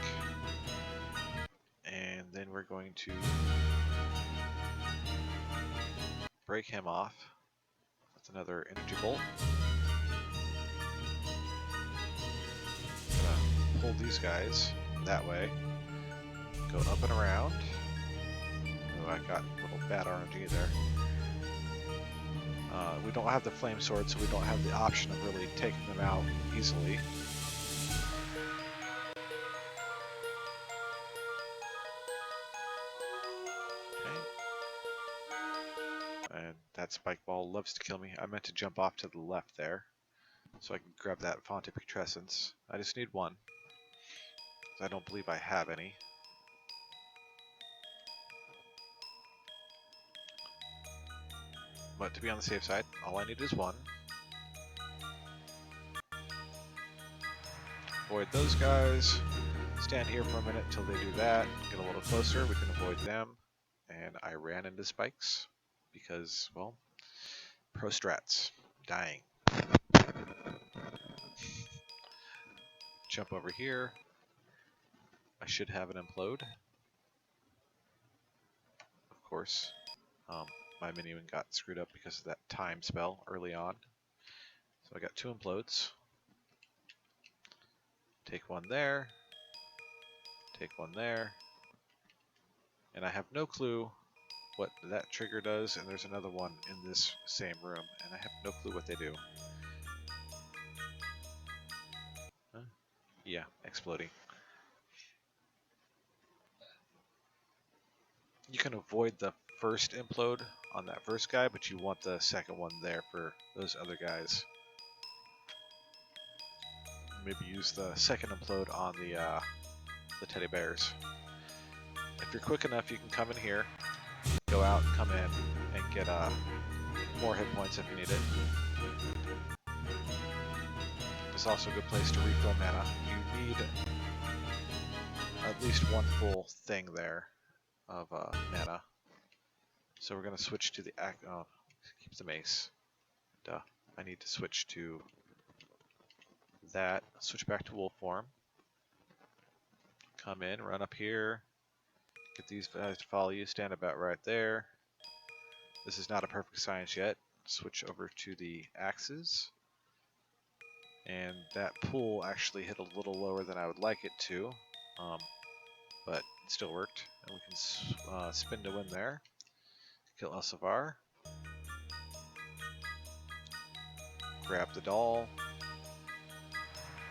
and then we're going to break him off with another energy bolt. Pull these guys that way. Go up and around. Oh, I got a little bad RNG there. We don't have the flame sword, so we don't have the option of really taking them out easily. Okay. And that spike ball loves to kill me. I meant to jump off to the left there, so I can grab that Fonte Putrescence. I just need one. I don't believe I have any. But to be on the safe side, all I need is one. Avoid those guys. Stand here for a minute until they do that. Get a little closer, we can avoid them. And I ran into spikes because, well, pro strats. Dying. Jump over here. I should have an implode. Of course. My minion got screwed up because of that time spell early on. So I got 2 implodes. Take one there. Take one there. And I have no clue what that trigger does, and there's another one in this same room, and I have no clue what they do. Huh? Yeah, exploding. You can avoid the first implode on that first guy, but you want the second one there for those other guys. Maybe use the second implode on the teddy bears. If you're quick enough, you can come in here, go out, come in, and get more hit points if you need it. It's also a good place to refill mana. You need at least one full thing there of mana. So we're going to switch to the keep the mace. Duh. I need to switch to that. Switch back to wolf form. Come in, run up here. Get these guys to follow you. Stand about right there. This is not a perfect science yet. Switch over to the axes. And that pool actually hit a little lower than I would like it to. But it still worked. And we can spin to win there. Kill Elsevar. Grab the doll.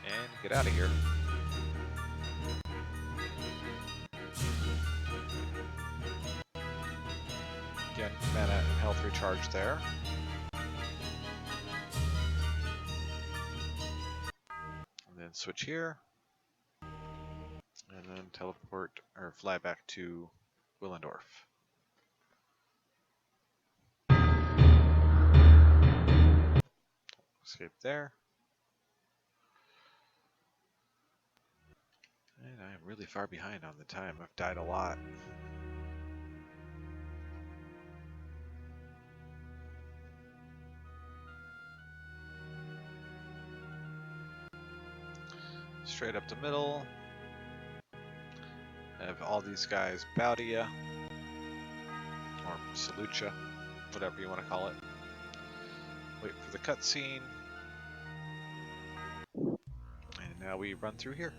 And get out of here. Again, mana and health recharge there. And then switch here. And then teleport or fly back to Willendorf. Escape there. And I am really far behind on the time. I've died a lot. Straight up the middle. Have all these guys bow to you. Or salute you. Whatever you want to call it. Wait for the cutscene. And now we run through here.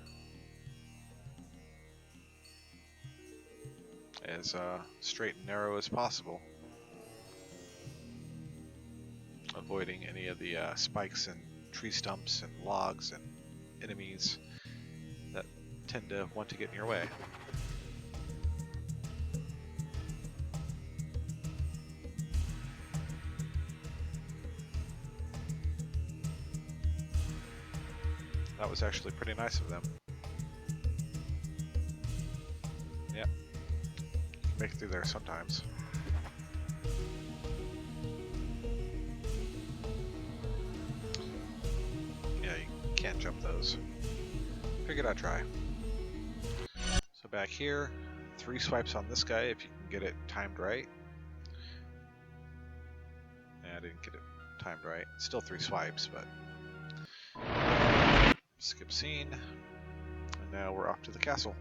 As straight and narrow as possible. avoiding any of the spikes and tree stumps and logs and enemies that tend to want to get in your way. That was actually pretty nice of them. Yep, you can make it through there sometimes. Yeah, you can't jump those. Figured I'd try. So back here, 3 swipes on this guy if you can get it timed right. I didn't get it timed right. Still 3 swipes, but skip scene. And now we're off to the castle.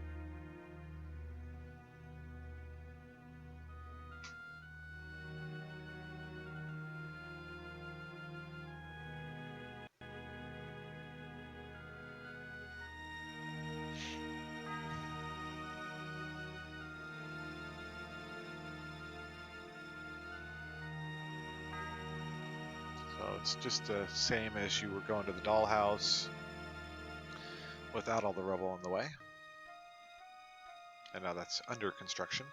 So it's just the same as you were going to the dollhouse without all the rubble in the way. And now that's under construction.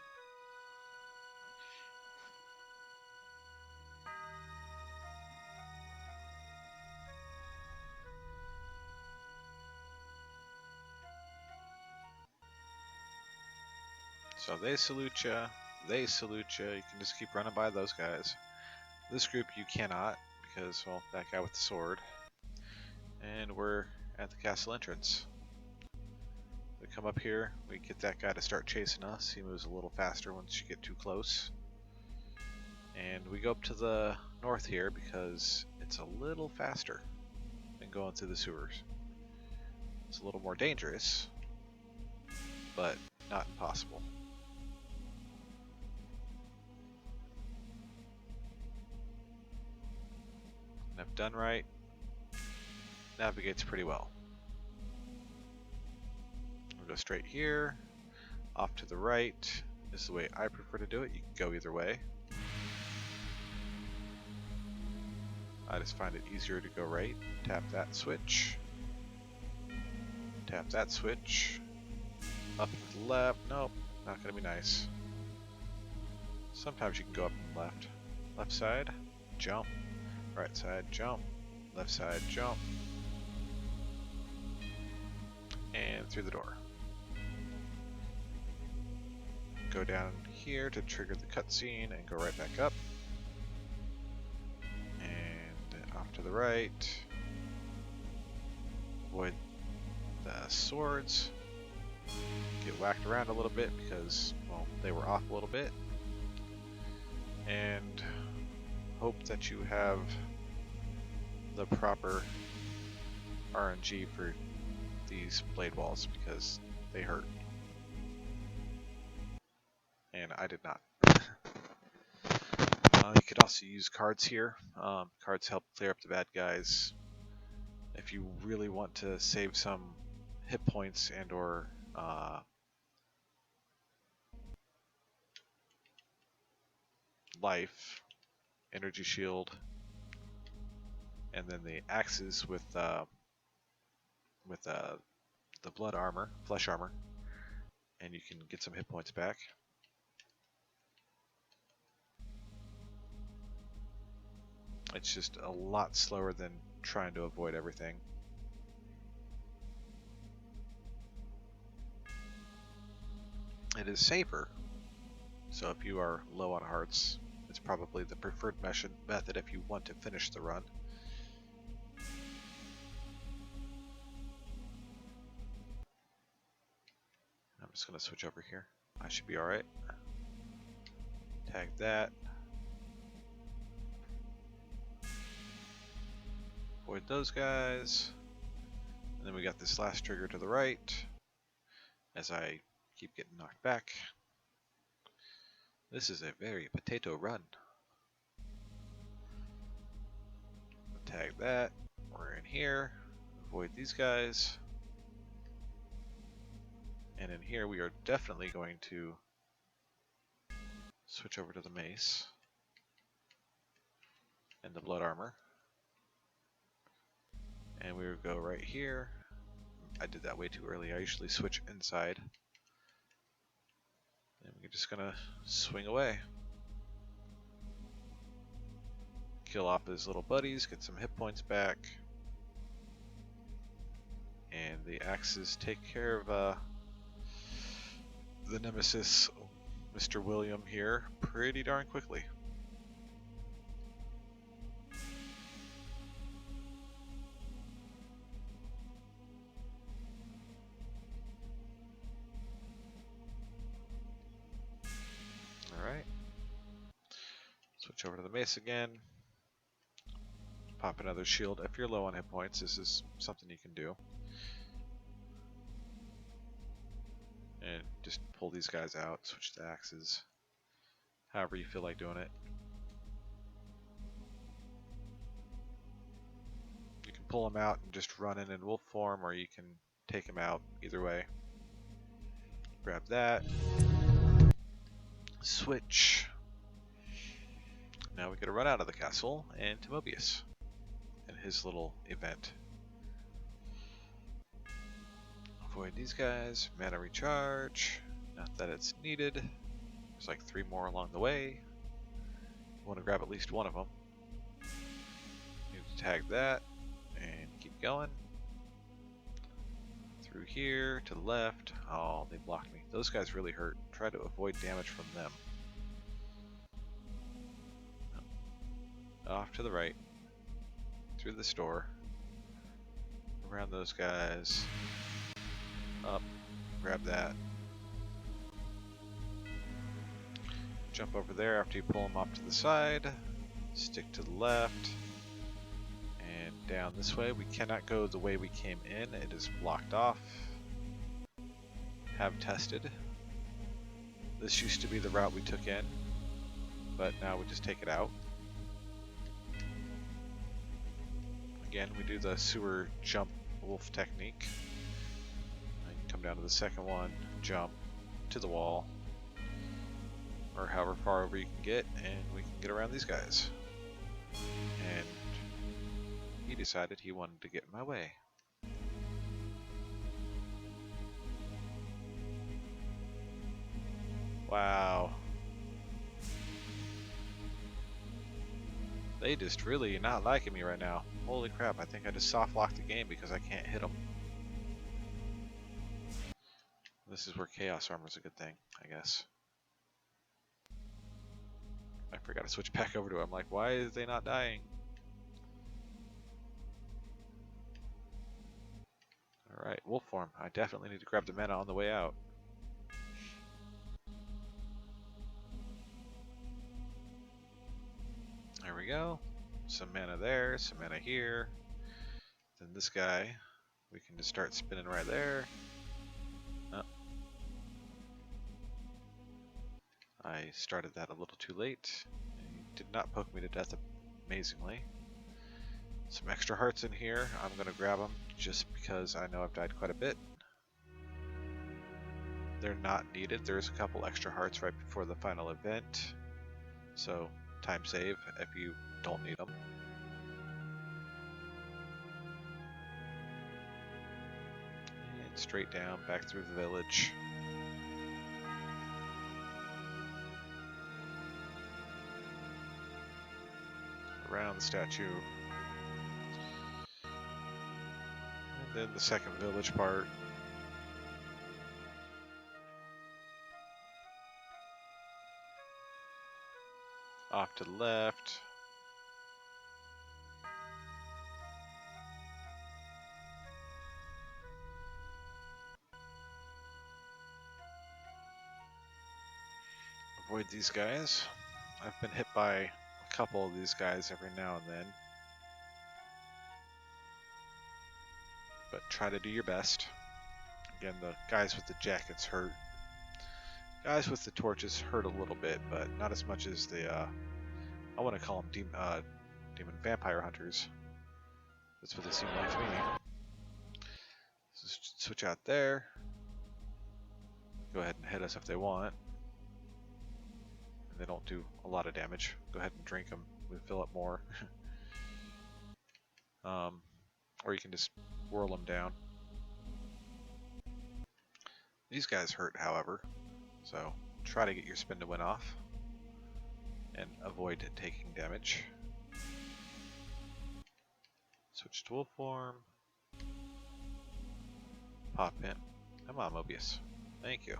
So they salute you, they salute you. You can just keep running by those guys. This group you cannot because, well, that guy with the sword. And we're at the castle entrance. We come up here, we get that guy to start chasing us. He moves a little faster once you get too close. And we go up to the north here because it's a little faster than going through the sewers. It's a little more dangerous, but not impossible. And if done right, navigates pretty well. We'll go straight here, off to the right is the way I prefer to do it. You can go either way. I just find it easier to go right. Tap that switch. Tap that switch. Up and left. Nope, not gonna be nice. Sometimes you can go up and left. Left side, jump. Right side, jump. Left side, jump. And through the door. Go down here to trigger the cutscene and go right back up. And off to the right. Avoid the swords. Get whacked around a little bit because, well, they were off a little bit. And hope that you have the proper RNG for these blade walls because they hurt. And I did not. You could also use cards here. Cards help clear up the bad guys. If you really want to save some hit points and or life, energy shield, and then the axes with the blood armor, flesh armor, and you can get some hit points back. It's just a lot slower than trying to avoid everything. It is safer, so if you are low on hearts, it's probably the preferred method if you want to finish the run. I'm just going to switch over here. I should be alright. Tag that. Avoid those guys. And then we got this last trigger to the right as I keep getting knocked back. This is a very potato run. Tag that. We're in here. Avoid these guys. And in here we are definitely going to switch over to the mace. and the blood armor. And we would go right here. I did that way too early. I usually switch inside. And we're just gonna swing away. Kill off his little buddies, get some hit points back. And the axes take care of the nemesis, Mr. William here, pretty darn quickly. Alright. Switch over to the mace again. Pop another shield. If you're low on hit points, this is something you can do. And just pull these guys out, switch to axes. However you feel like doing it. You can pull them out and just run in wolf form, or you can take them out, either way. Grab that. Switch. Now we gotta run out of the castle and to Mobius and his little event. Avoid these guys, mana recharge, not that it's needed. There's like 3 more along the way. You want to grab at least one of them. Need to tag that and keep going. Through here to the left. Oh, they blocked me. Those guys really hurt. Try to avoid damage from them. Off to the right. Through the store. Around those guys. Up. Grab that. Jump over there after you pull them off to the side. Stick to the left. And down this way. We cannot go the way we came in. It is blocked off. Have tested. This used to be the route we took in, but now we just take it out. Again, we do the sewer jump wolf technique. You come down to the second one, jump to the wall, or however far over you can get, and we can get around these guys. And he decided he wanted to get in my way. Wow. They just really not liking me right now. Holy crap, I think I just soft locked the game because I can't hit them. This is where Chaos Armor is a good thing, I guess. I forgot to switch back over to it. I'm like, why is they not dying? Alright, wolf form. I definitely need to grab the mana on the way out. There we go. Some mana there, some mana here. Then this guy, we can just start spinning right there. Oh. I started that a little too late. He did not poke me to death amazingly. Some extra hearts in here. I'm going to grab them just because I know I've died quite a bit. They're not needed. There's a couple extra hearts right before the final event. So, time save if you don't need them. And straight down, back through the village. Around the statue. And then the second village part. Off to the left. Avoid these guys. I've been hit by a couple of these guys every now and then. But try to do your best. Again, the guys with the jackets hurt. Guys with the torches hurt a little bit, but not as much as the, I want to call them demon vampire hunters. That's what they seem like to me. So switch out there. Go ahead and hit us if they want. And they don't do a lot of damage. Go ahead and drink them. we fill up more. Or you can just whirl them down. These guys hurt, however, so try to get your spin to win off and avoid taking damage. Switch to wolf form. Pop in. Come on, Mobius. Thank you.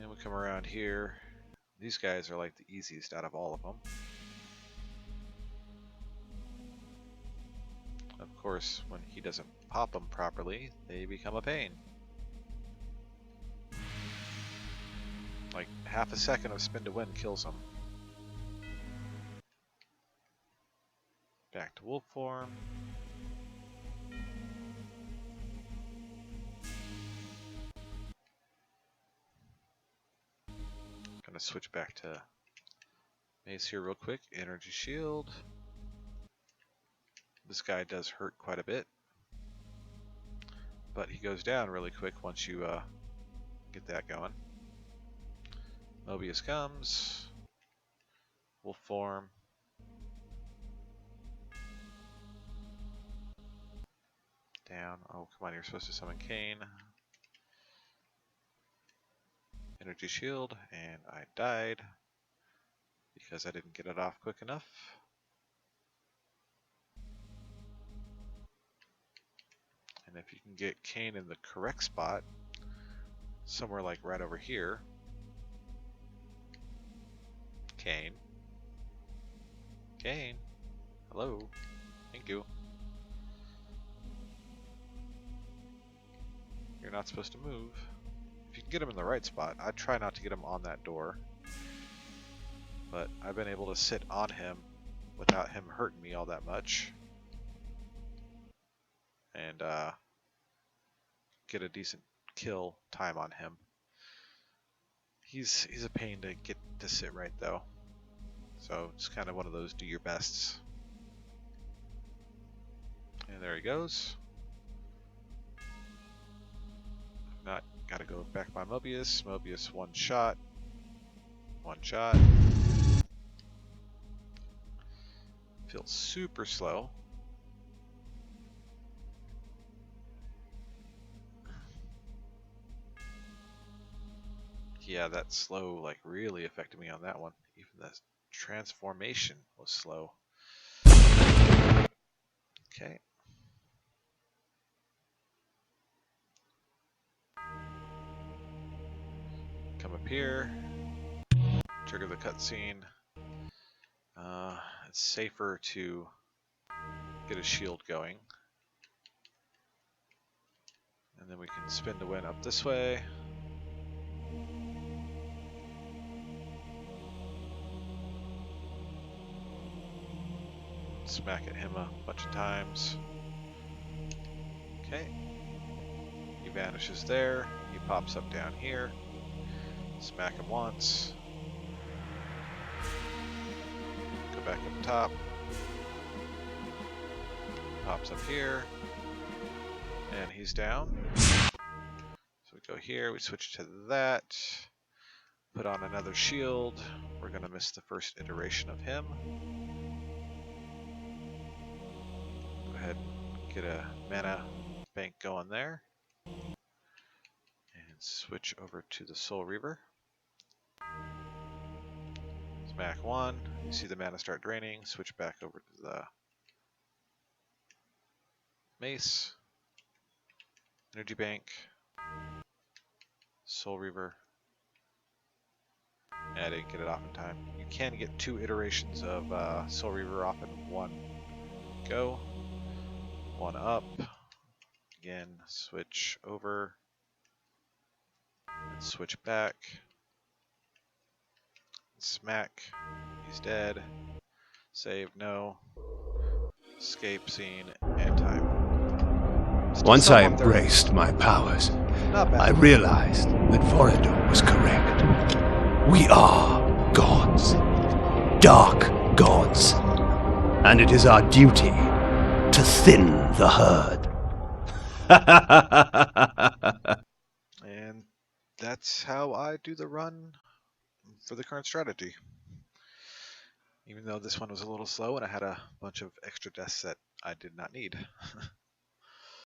And we come around here. These guys are like the easiest out of all of them. Of course, when he doesn't pop them properly, they become a pain. Like half a second of spin to win kills them. Back to wolf form. Gonna switch back to mace here real quick. Energy shield. This guy does hurt quite a bit, but he goes down really quick once you get that going. Mobius comes. Wolf form. Down. Oh, come on, you're supposed to summon Kain. Energy shield, and I died because I didn't get it off quick enough. And if you can get Kain in the correct spot, somewhere like right over here. Kain. Kain. Hello. Thank you. You're not supposed to move. If you can get him in the right spot, I'd try not to get him on that door. But I've been able to sit on him without him hurting me all that much. And get a decent kill time on him. He's a pain to get to sit right though. So it's kind of one of those do your bests. And there he goes. Not gotta go back by Mobius. Mobius one shot. One shot. Feels super slow. Yeah, that slow like really affected me on that one. Even the transformation was slow. Okay. Come up here. Trigger the cutscene. It's safer to get a shield going. And then we can spin to win up this way. Smack at him a bunch of times. Okay. He vanishes there. He pops up down here. Smack him once. Go back up top. Pops up here. And he's down. So we go here, we switch to that. Put on another shield. We're going to miss the first iteration of him. Go ahead and get a mana bank going there. And switch over to the Soul Reaver. Smack one. You see the mana start draining. Switch back over to the Mace. Energy Bank. Soul Reaver. I didn't get it off in time. You can get 2 iterations of Soul Reaver off in one go. One up. Again, switch over. And switch back. Smack. He's dead. Save, no. Escape scene, and time. Once I embraced my powers, I realized that Vorador was correct. We are gods. Dark gods. And it is our duty to thin the herd. And that's how I do the run for the current strategy. Even though this one was a little slow and I had a bunch of extra deaths that I did not need.